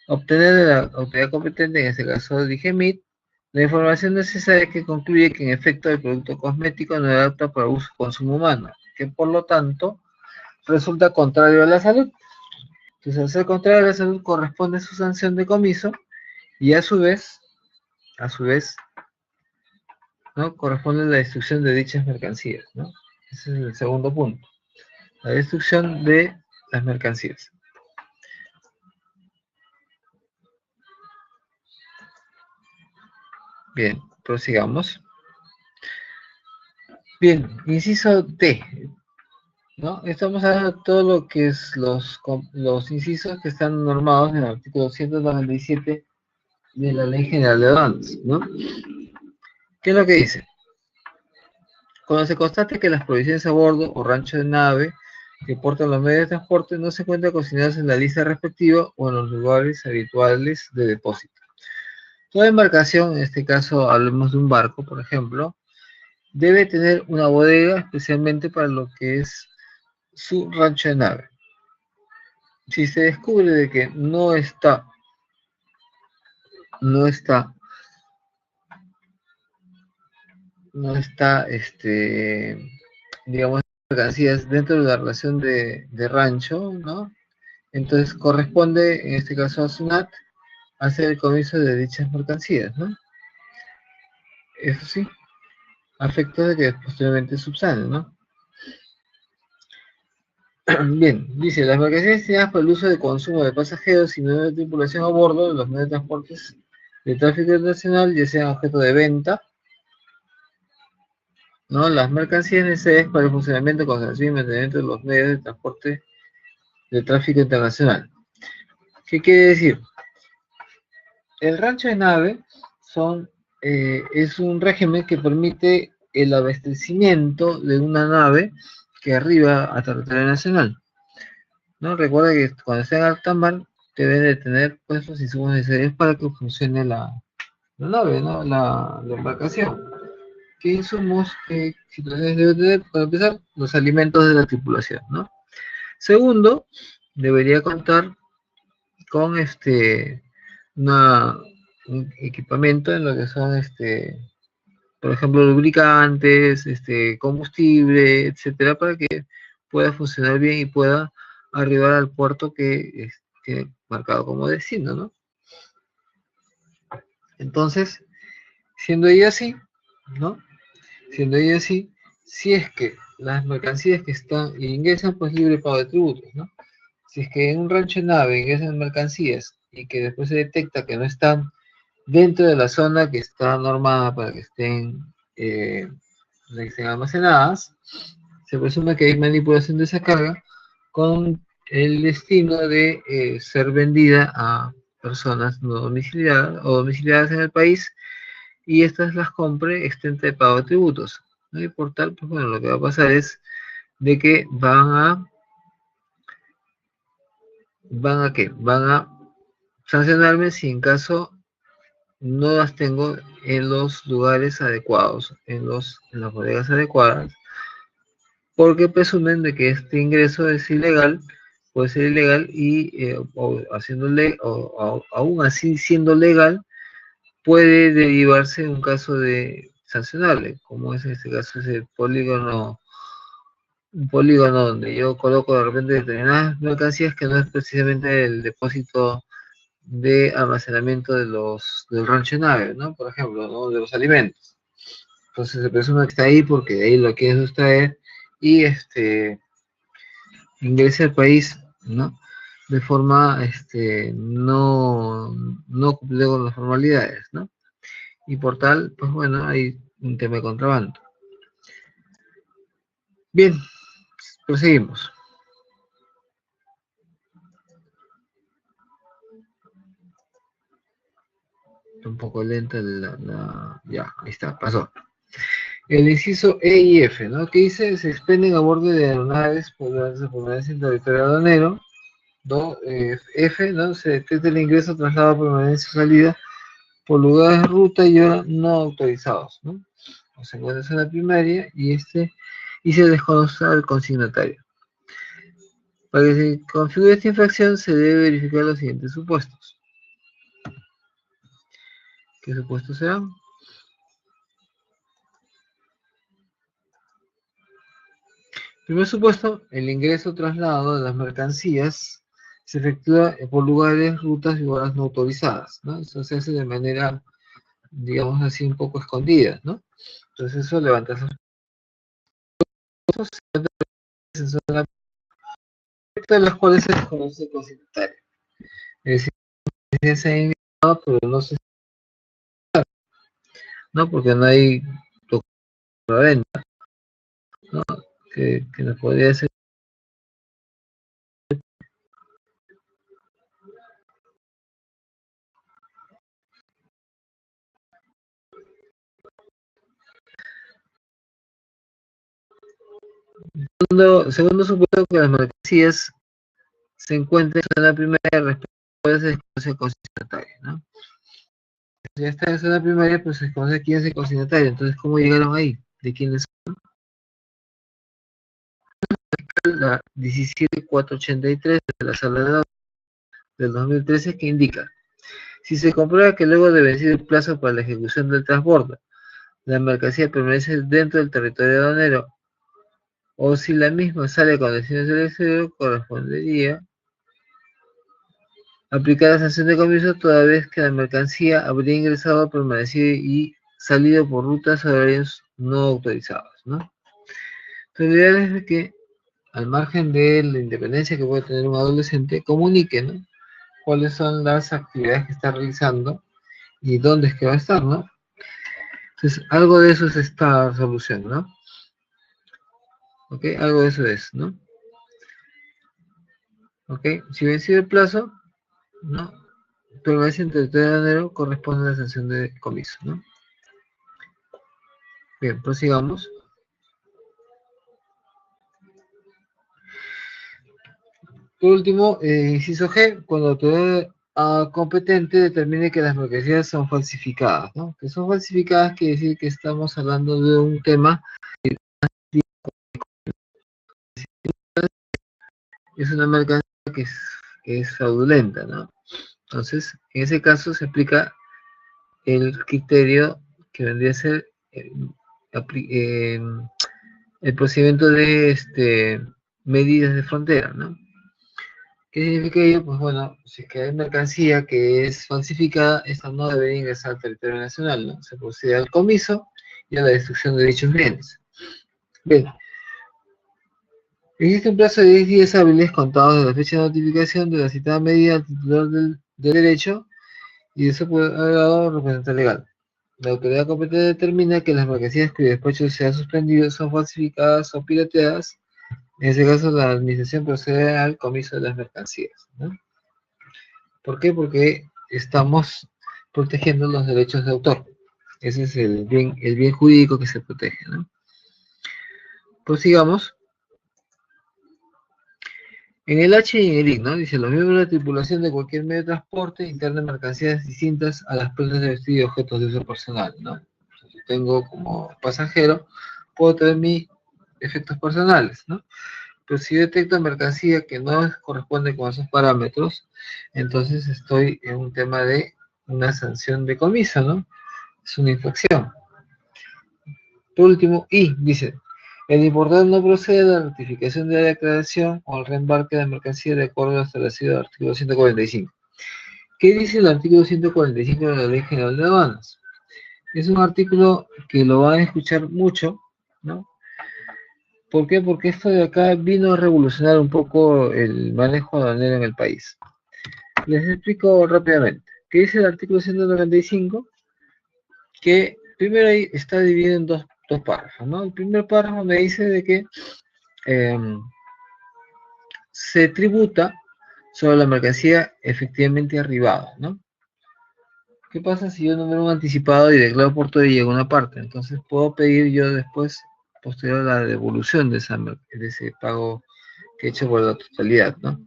Obtener de la autoridad competente, en este caso DIGEMIT, la información necesaria que concluye que en efecto el producto cosmético no es apto para uso y consumo humano, que por lo tanto resulta contrario a la salud. Entonces, al ser contrario a la salud, corresponde su sanción de comiso y a su vez, ¿no? Corresponde la destrucción de dichas mercancías, ¿no? Ese es el segundo punto, la destrucción de las mercancías. Bien, prosigamos. Bien, inciso D, ¿no? Estamos hablando de todo lo que es los incisos que están normados en el artículo 197 de la Ley General de Aduanas, ¿no? ¿Qué es lo que dice? Cuando se constate que las provisiones a bordo o rancho de nave que portan los medios de transporte no se encuentran consignados en la lista respectiva o en los lugares habituales de depósito. Toda embarcación, en este caso hablemos de un barco, por ejemplo, debe tener una bodega especialmente para lo que es su rancho de nave. Si se descubre de que no está no está, digamos, mercancías dentro de la relación de rancho, ¿no? Entonces corresponde, en este caso a SUNAT, hacer el comienzo de dichas mercancías, ¿no? Eso sí, a efectos de que posteriormente subsanen, ¿no? Bien, dice, las mercancías destinadas para el uso de consumo de pasajeros y no de tripulación a bordo de los medios de transportes de tráfico internacional, ya sean objeto de venta, ¿no? Las mercancías necesarias para el funcionamiento, conservación y mantenimiento de los medios de transporte de tráfico internacional. ¿Qué quiere decir? El rancho de nave es un régimen que permite el abastecimiento de una nave que arriba a territorio nacional, ¿no? Recuerda que cuando está en alta mar deben de tener pues los insumos necesarios para que funcione la nave, ¿no? La embarcación. ¿Qué insumos, qué situaciones debe tener? Para empezar, los alimentos de la tripulación, ¿no? Segundo, debería contar con una, un equipamiento en lo que son por ejemplo, lubricantes, combustible, etcétera, para que pueda funcionar bien y pueda arribar al puerto que tiene marcado como destino, ¿no? Entonces, siendo ella así, ¿no? Siendo ella así, si es que las mercancías que están y ingresan, pues libre pago de tributos, ¿no? Si es que en un rancho de nave ingresan mercancías y que después se detecta que no están dentro de la zona que está normada para que eh, estén almacenadas, se presume que hay manipulación de esa carga con el destino de ser vendida a personas no domiciliadas o domiciliadas en el país y estas las compre exenta de pago de tributos, ¿no? Y por tal, pues bueno, lo que va a pasar es de que van a sancionarme si en caso no las tengo en los lugares adecuados, en las bodegas adecuadas, porque presumen de que este ingreso es ilegal, puede ser ilegal y aún así siendo legal, puede derivarse un caso de sancionable, como es en este caso ese polígono, un polígono donde yo coloco de repente determinadas mercancías que no es precisamente el depósito de almacenamiento del rancho nave, ¿no? Por ejemplo, ¿no? De los alimentos. Entonces se presume que está ahí porque de ahí lo quiere sustraer y ingrese al país, ¿no? De forma no cumpliendo con las formalidades, ¿no? Y por tal, pues bueno, hay un tema de contrabando. Bien, proseguimos. Un poco lenta ya, ahí está, pasó. El inciso E y F, ¿no? Que dice, se expenden a bordo de aeronaves por permanencia en territorio aduanero. ¿No? F, ¿no? Se detecta el ingreso, traslado, permanencia o salida por lugares de ruta y hora no autorizados, ¿no? O se encuentra en la primaria y se desconoce al consignatario. Para que se configure esta infracción se debe verificar los siguientes supuestos. ¿Qué supuestos serán? Primer supuesto, el ingreso o traslado de las mercancías se efectúa por lugares, rutas y horas no autorizadas, ¿no? Eso se hace de manera, digamos así, un poco escondida, ¿no? Entonces eso levanta esos de las cuales se desconoce el consignatario. Es decir, se ha indicado, pero no se sabe, ¿no? Porque no hay documento de venta, ¿no? Que nos podría decir. Segundo supuesto que las mercancías se encuentran en la primera respuesta se desconoce el consignatario, ¿no? Si ya está en zona primaria, pues se conoce quién es el consignatario. Entonces, ¿cómo llegaron ahí? ¿De quiénes son? La 17483 de la Sala de Datos del 2013 que indica: si se comprueba que luego de vencido el plazo para la ejecución del transbordo la mercancía permanece dentro del territorio aduanero, o si la misma sale con destinos del exterior, correspondería aplicar la sanción de comiso toda vez que la mercancía habría ingresado, permanecido y salido por rutas horarias no autorizadas, ¿no? Entonces, la idea es que, al margen de la independencia que puede tener un adolescente, comunique, ¿no?, cuáles son las actividades que está realizando y dónde es que va a estar, ¿no? Entonces, algo de eso es esta solución, ¿no? ¿Ok? Algo de eso es, ¿no? ¿Ok? Si vencido el plazo, ¿no?, permanece en territorio aduanero, corresponde a la sanción de comiso, ¿no? Bien, prosigamos. Por último, inciso G, cuando la autoridad competente determine que las mercancías son falsificadas, ¿no? Que son falsificadas quiere decir que estamos hablando de un tema que es una mercancía que es fraudulenta, ¿no? Entonces, en ese caso se aplica el criterio que vendría a ser eh, el procedimiento de medidas de frontera, ¿no? ¿Qué significa ello? Pues bueno, si es que hay mercancía que es falsificada, esta no debería ingresar al territorio nacional, ¿no? Se procede al comiso y a la destrucción de dichos bienes. Bien, existe un plazo de 10 días hábiles contados de la fecha de notificación de la citada medida al titular del derecho y de su abogado representante legal. La autoridad competente determina que las mercancías cuyo despacho se ha suspendido son falsificadas o pirateadas. En ese caso, la administración procede al comiso de las mercancías, ¿no? ¿Por qué? Porque estamos protegiendo los derechos de autor. Ese es el bien jurídico que se protege, ¿no? Prosigamos. En el H y en el I, ¿no? Dice, los miembros de la tripulación de cualquier medio de transporte internan mercancías distintas a las prendas de vestir y objetos de uso personal, ¿no? Si tengo como pasajero, puedo tener mis efectos personales, ¿no? Pero si yo detecto mercancía que no corresponde con esos parámetros, entonces estoy en un tema de una sanción de comiso, ¿no? Es una infracción. Por último, y dice, el importador no procede a la notificación de la declaración o al reembarque de la mercancía de acuerdo a lo establecido en el artículo 145. ¿Qué dice el artículo 145 de la Ley General de Aduanas? Es un artículo que lo van a escuchar mucho, ¿no? ¿Por qué? Porque esto de acá vino a revolucionar un poco el manejo aduanero en el país. Les explico rápidamente. ¿Qué dice el artículo 195? Que primero ahí está dividido en dos párrafos, ¿no? El primer párrafo me dice de que eh, se tributa sobre la mercancía efectivamente arribada, ¿no? ¿Qué pasa si yo número un anticipado y declaro por todo y llega una parte? Entonces puedo pedir yo después, posterior a la devolución de ese pago que he hecho por la totalidad, ¿no?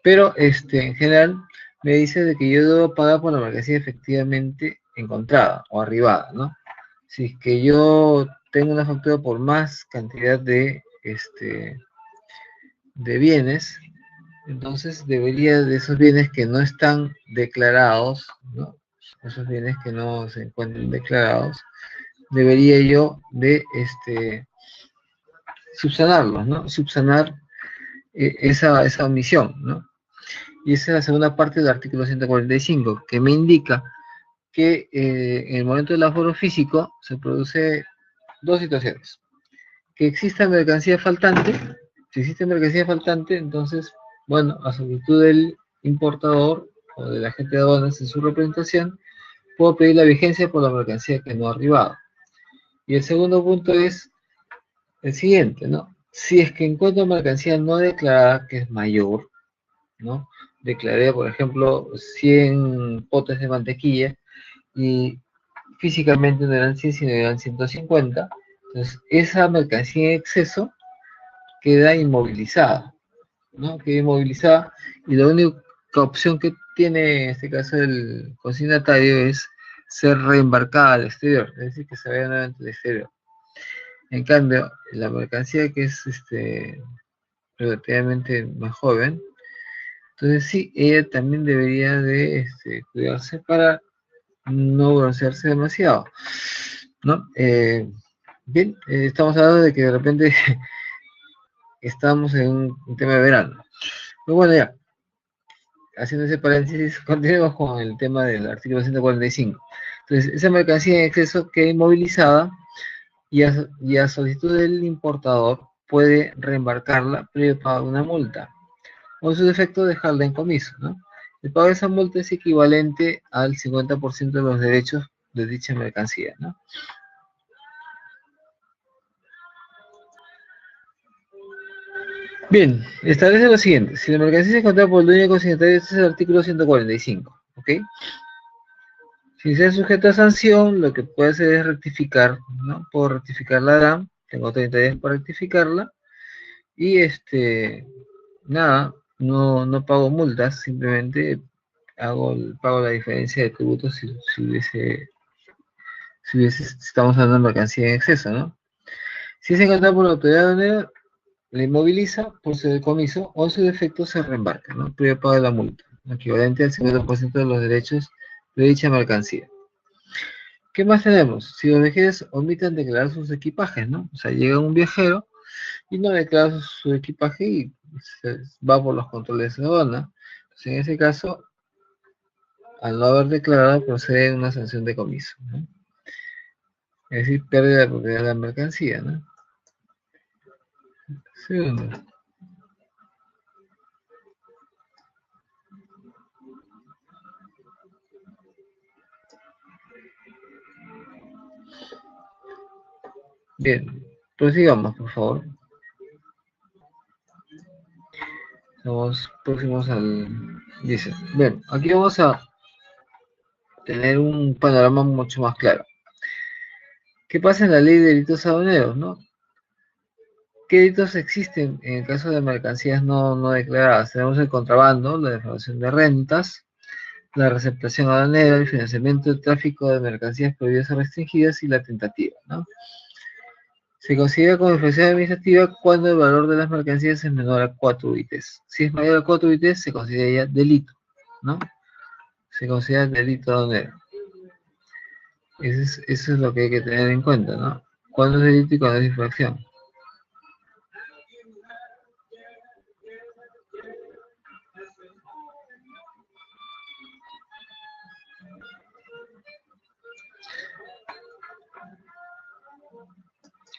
Pero en general me dice de que yo debo pagar por la mercancía efectivamente encontrada o arribada, ¿no? Si es que yo tengo una factura por más cantidad de bienes, entonces debería de esos bienes que no están declarados, ¿no? Esos bienes que no se encuentran declarados, debería yo de subsanarlos, ¿no? Subsanar esa omisión, ¿no? Y esa es la segunda parte del artículo 145, que me indica que en el momento del aforo físico se produce dos situaciones. Que exista mercancía faltante. Si existe mercancía faltante, entonces, bueno, a solicitud del importador o del agente de aduanas en su representación, puedo pedir la vigencia por la mercancía que no ha arribado. Y el segundo punto es el siguiente, ¿no? Si es que encuentro mercancía no declarada, que es mayor, ¿no? Declaré, por ejemplo, 100 potes de mantequilla y físicamente no eran 100, sino eran 150. Entonces, esa mercancía en exceso queda inmovilizada, ¿no? Queda inmovilizada y la única opción que tiene en este caso el consignatario es ser reembarcada al exterior, es decir, que se vaya nuevamente al exterior. En cambio, la mercancía que es relativamente más joven, entonces sí, ella también debería de cuidarse para no broncearse demasiado. ¿no? Bien, estamos hablando de que de repente estamos en un tema de verano. Pero bueno, ya, haciendo ese paréntesis, continuemos con el tema del artículo 145. Entonces, esa mercancía en exceso queda inmovilizada y a solicitud del importador puede reembarcarla previo pago de una multa, o en su defecto dejarla en comiso, ¿no? El pago de esa multa es equivalente al 50% de los derechos de dicha mercancía, ¿no? Bien, establece lo siguiente: si la mercancía se encuentra por el dueño consignatario, este es el artículo 145, ¿ok? Si se sujeta a sanción, lo que puede hacer es rectificar, ¿no? Puedo rectificar la DAM, tengo 30 días para rectificarla, y nada, no pago multas, simplemente pago la diferencia de tributos si estamos hablando de mercancía en exceso, ¿no? Si es encontrado por la autoridad aduanera, le inmoviliza por su decomiso o en su defecto se reembarca, ¿no? Previo pago de la multa, equivalente al 50% de los derechos de dicha mercancía. ¿Qué más tenemos? Si los viajeros omiten declarar sus equipajes, ¿no? O sea, llega un viajero y no declara su equipaje y va por los controles de aduana. Entonces, en ese caso, al no haber declarado, procede una sanción de comiso, ¿no? Es decir, pérdida de propiedad de la mercancía, ¿no? Segundo. Bien, prosigamos, por favor. Estamos próximos al... Dice, bien, aquí vamos a tener un panorama mucho más claro. ¿Qué pasa en la ley de delitos aduaneros, no? ¿Qué delitos existen en el caso de mercancías no declaradas? Tenemos el contrabando, la defraudación de rentas, la receptación aduanera, el financiamiento del tráfico de mercancías prohibidas o restringidas y la tentativa, ¿no? Se considera como infracción administrativa cuando el valor de las mercancías es menor a 4 UITs. Si es mayor a 4 UITs, se considera ya delito, ¿no? Se considera delito aduanero. Eso es lo que hay que tener en cuenta, ¿no? ¿Cuándo es delito y cuándo es infracción?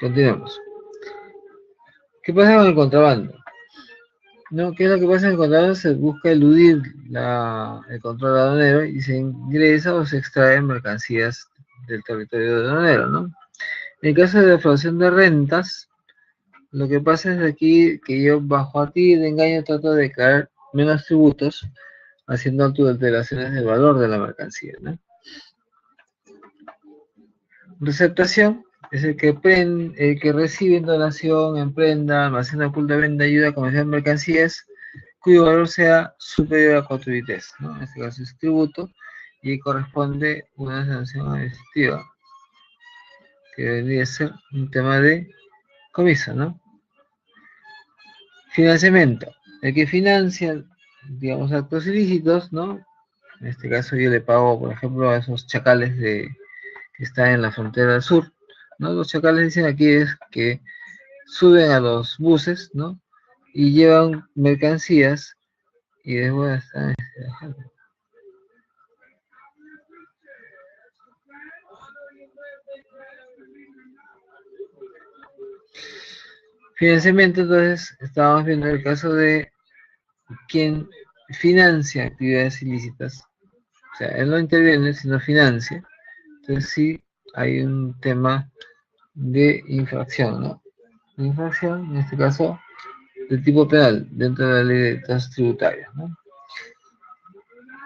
Continuemos. ¿Qué pasa con el contrabando? No, ¿qué es lo que pasa en el contrabando? Se busca eludir el control aduanero y se ingresa o se extraen mercancías del territorio aduanero, ¿no? En el caso de defraudación de rentas, lo que pasa es aquí que yo bajo a ti de engaño trato de declarar menos tributos haciendo alteraciones del valor de la mercancía, ¿no? Receptación es el que recibe en donación, en prenda, almacena, oculta, venda, ayuda, comercial mercancías cuyo valor sea superior a 4 UITs, ¿no? En este caso es tributo y corresponde una sanción administrativa que debería ser un tema de comiso, ¿no? Financiamiento. El que financia, digamos, actos ilícitos, ¿no? En este caso yo le pago, por ejemplo, a esos chacales que están en la frontera del sur, ¿no? Los chacales dicen aquí es que suben a los buses, ¿no? Y llevan mercancías y después están... Financiamiento, entonces, estábamos viendo el caso de quien financia actividades ilícitas. O sea, él no interviene, sino financia. Entonces sí hay un tema de infracción, ¿no? Infracción, en este caso, de tipo penal, dentro de la ley de tasas tributarias, ¿no?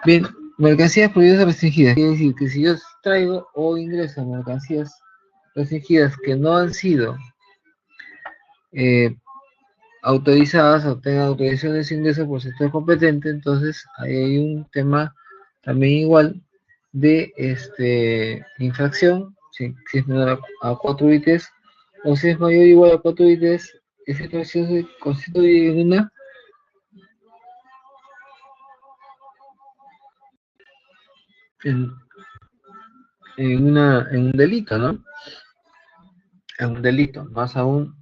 Bien, mercancías prohibidas o restringidas. Quiere decir que si yo traigo o ingreso mercancías restringidas que no han sido eh, autorizadas o tengan autorización de ese ingreso por sector competente, entonces ahí hay un tema también igual de infracción, si es menor a 4 bits, o si es mayor o igual a 4 bits, esa infracción se constituye en una en, en un delito, ¿no? En un delito, más aún,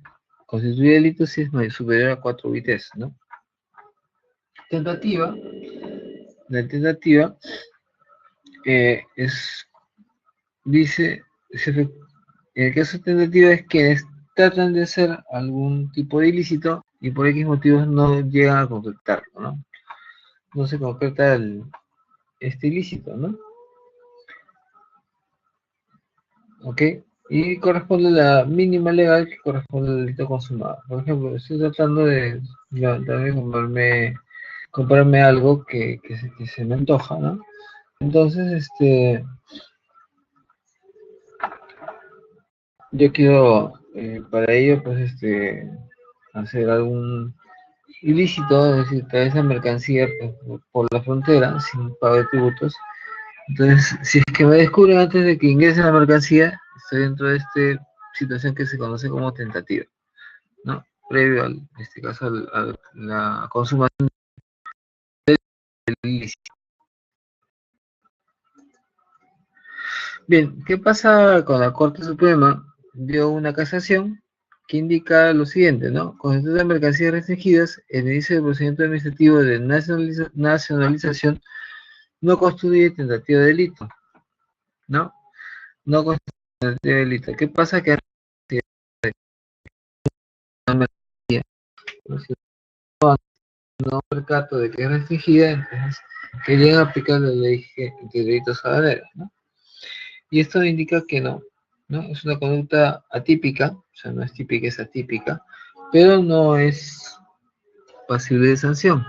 constituye delito si es superior a 4 UITs, ¿no? Tentativa, la tentativa es, dice, en el caso de tentativa es quienes tratan de hacer algún tipo de ilícito y por X motivos no llegan a concretarlo, ¿no? No se concreta este ilícito, ¿no? ¿Ok? Y corresponde la mínima legal que corresponde al delito consumado. Por ejemplo, estoy tratando de levantarme y comprarme algo que se me antoja, ¿no? Entonces, yo quiero, para ello, pues, hacer algún ilícito, es decir, traer esa mercancía pues, por la frontera sin pago de tributos. Entonces, si es que me descubren antes de que ingrese la mercancía, estoy dentro de esta situación que se conoce como tentativa, ¿no? Previo en este caso, a la consumación del ilícito. Bien, ¿qué pasa con la Corte Suprema? Dio una casación que indica lo siguiente, ¿no? Constitución de mercancías restringidas, el inicio del procedimiento administrativo de nacionalización no constituye tentativa de delito, ¿no? No constituye tentativa de delito. ¿Qué pasa? Que no percato de que es restringida, entonces querían aplicar la ley de delitos aduaneros, ¿no? Y esto indica que no, ¿no? Es una conducta atípica, o sea, no es típica, es atípica, pero no es pasible de sanción.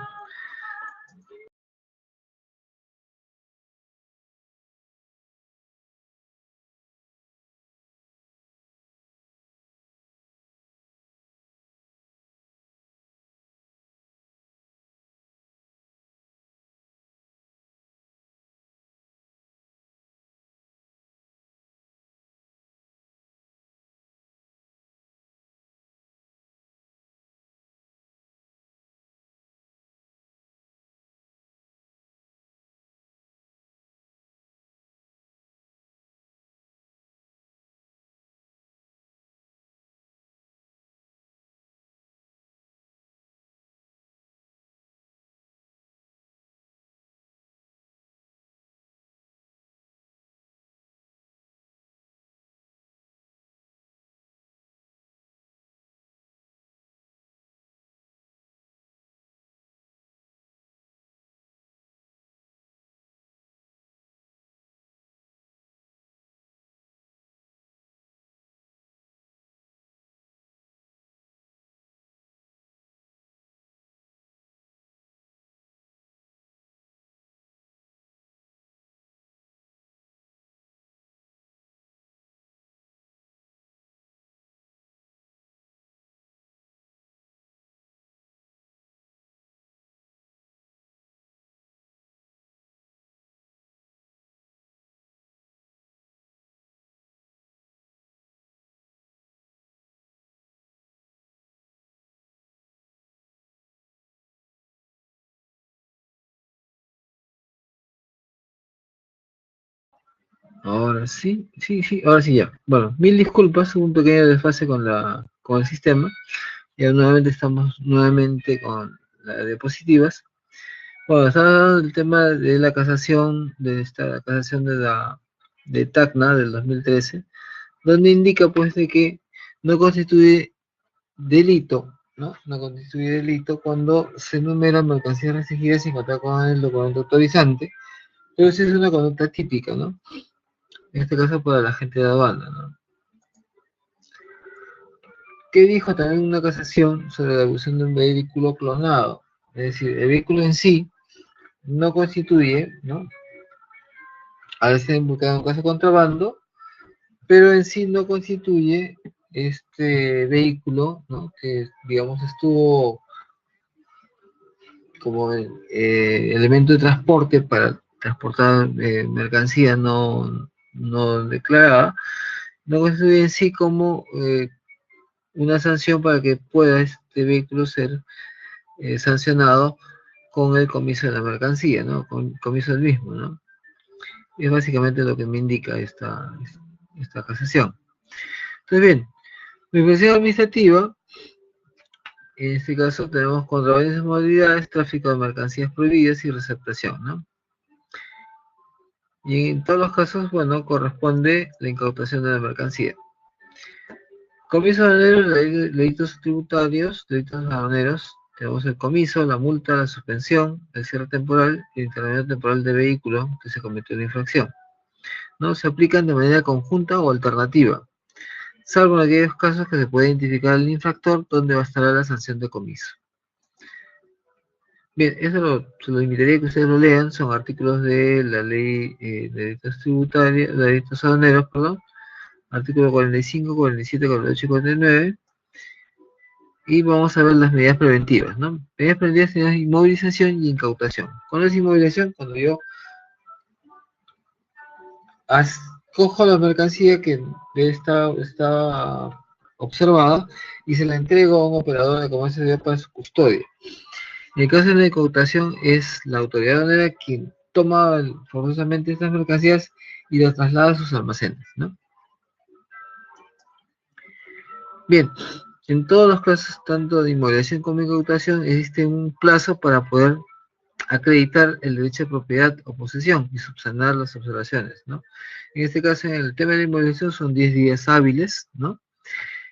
Ahora sí, sí, sí, ahora sí ya. Bueno, mil disculpas, hubo un pequeño desfase con el sistema. Ya nuevamente estamos nuevamente con las diapositivas. Bueno, estaba hablando del tema de la casación, de esta casación de Tacna del 2013, donde indica pues de que no constituye delito, ¿no? No constituye delito cuando se enumeran mercancías restringidas sin contar con el documento autorizante, pero sí es una conducta típica, ¿no? En este caso para la gente de aduana, ¿no? ¿Qué dijo también una casación sobre la abusión de un vehículo clonado? Es decir, el vehículo en sí no constituye, ¿no? Al ser imputado en caso de contrabando, pero en sí no constituye este vehículo, ¿no? Que digamos estuvo como elemento de transporte para transportar mercancía no declarada, no constituye en sí como una sanción para que pueda este vehículo ser sancionado con el comiso de la mercancía, ¿no? Con el comiso del mismo, ¿no? Es básicamente lo que me indica esta casación. Entonces, bien, la infracción administrativa, en este caso tenemos contravenciones de modalidades, tráfico de mercancías prohibidas y receptación, ¿no? Y en todos los casos, bueno, corresponde la incautación de la mercancía. Comiso aduanero, delitos tributarios, delitos aduaneros, tenemos el comiso, la multa, la suspensión, el cierre temporal y el internamiento temporal de vehículo que se cometió la infracción, ¿no? Se aplican de manera conjunta o alternativa, salvo en aquellos casos que se puede identificar al infractor donde bastará la sanción de comiso. Bien, eso se lo invitaría a que ustedes lo lean, son artículos de la ley de delitos tributarios, de delitos aduaneros, perdón, artículo 45, 47, 48 y 49, y vamos a ver las medidas preventivas, ¿no? Medidas preventivas tenemos inmovilización y incautación. ¿Cuándo es inmovilización? Cuando yo cojo la mercancía que está observada y se la entrego a un operador de comercio exterior para su custodia. En el caso de la incautación es la autoridad aduanera quien toma forzosamente estas mercancías y las traslada a sus almacenes, ¿no? Bien, en todos los casos, tanto de inmovilización como de incautación, existe un plazo para poder acreditar el derecho de propiedad o posesión y subsanar las observaciones, ¿no? En este caso, en el tema de la inmovilización son 10 días hábiles, ¿no?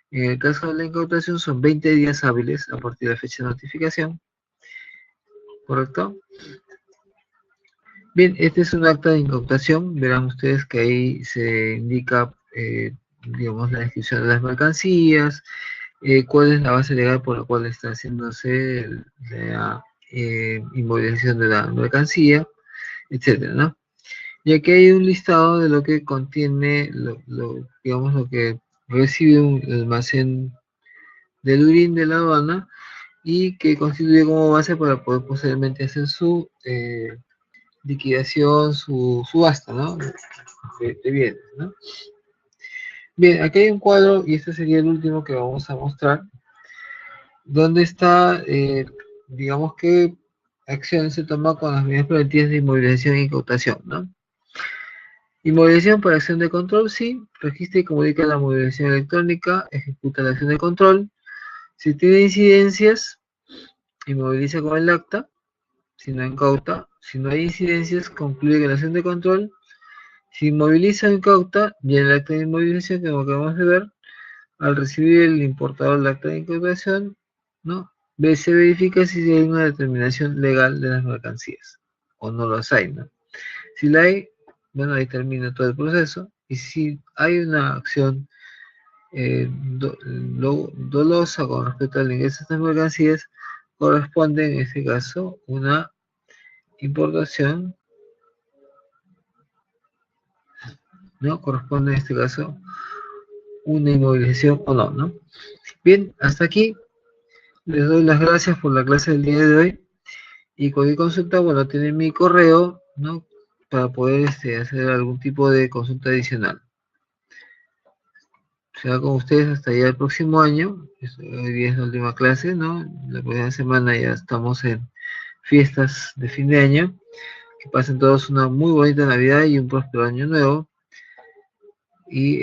En el caso de la incautación son 20 días hábiles a partir de la fecha de notificación, ¿correcto? Bien, este es un acta de incautación, verán ustedes que ahí se indica, digamos, la descripción de las mercancías, cuál es la base legal por la cual está haciéndose la inmovilización de la mercancía, etcétera, ¿no? Y aquí hay un listado de lo que contiene, digamos, lo que recibe un almacén del URIN de la aduana y que constituye como base para poder posteriormente hacer su liquidación, su subasta, ¿no? De bienes, ¿no? Bien, aquí hay un cuadro, y este sería el último que vamos a mostrar, donde está, digamos que acciones se toman con las medidas preventivas de inmovilización e incautación, ¿no? Inmovilización por acción de control, sí, registra y comunica la movilización electrónica, ejecuta la acción de control, si tiene incidencias, inmoviliza con el acta, si no incauta, si no hay incidencias, concluye con la acción de control, si inmoviliza o incauta, viene el acta de inmovilización, como acabamos de ver, al recibir el importador el acta de incautación, ¿no? Se verifica si hay una determinación legal de las mercancías, o no las hay, ¿no? Si la hay, bueno, ahí termina todo el proceso, y si hay una acción dolosa con respecto al ingreso de estas mercancías, corresponde en este caso una importación, ¿no? Corresponde en este caso una inmovilización o no, ¿no? Bien, hasta aquí. Les doy las gracias por la clase del día de hoy. Y cualquier consulta, bueno, tienen mi correo, ¿no? Para poder hacer algún tipo de consulta adicional. Será con ustedes hasta ya el próximo año. Hoy día es la última clase, ¿no? La próxima semana ya estamos en fiestas de fin de año. Que pasen todos una muy bonita Navidad y un próspero año nuevo. Y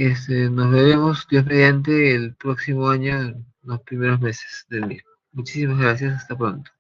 nos veremos, Dios mediante, el próximo año, en los primeros meses del mismo. Muchísimas gracias, hasta pronto.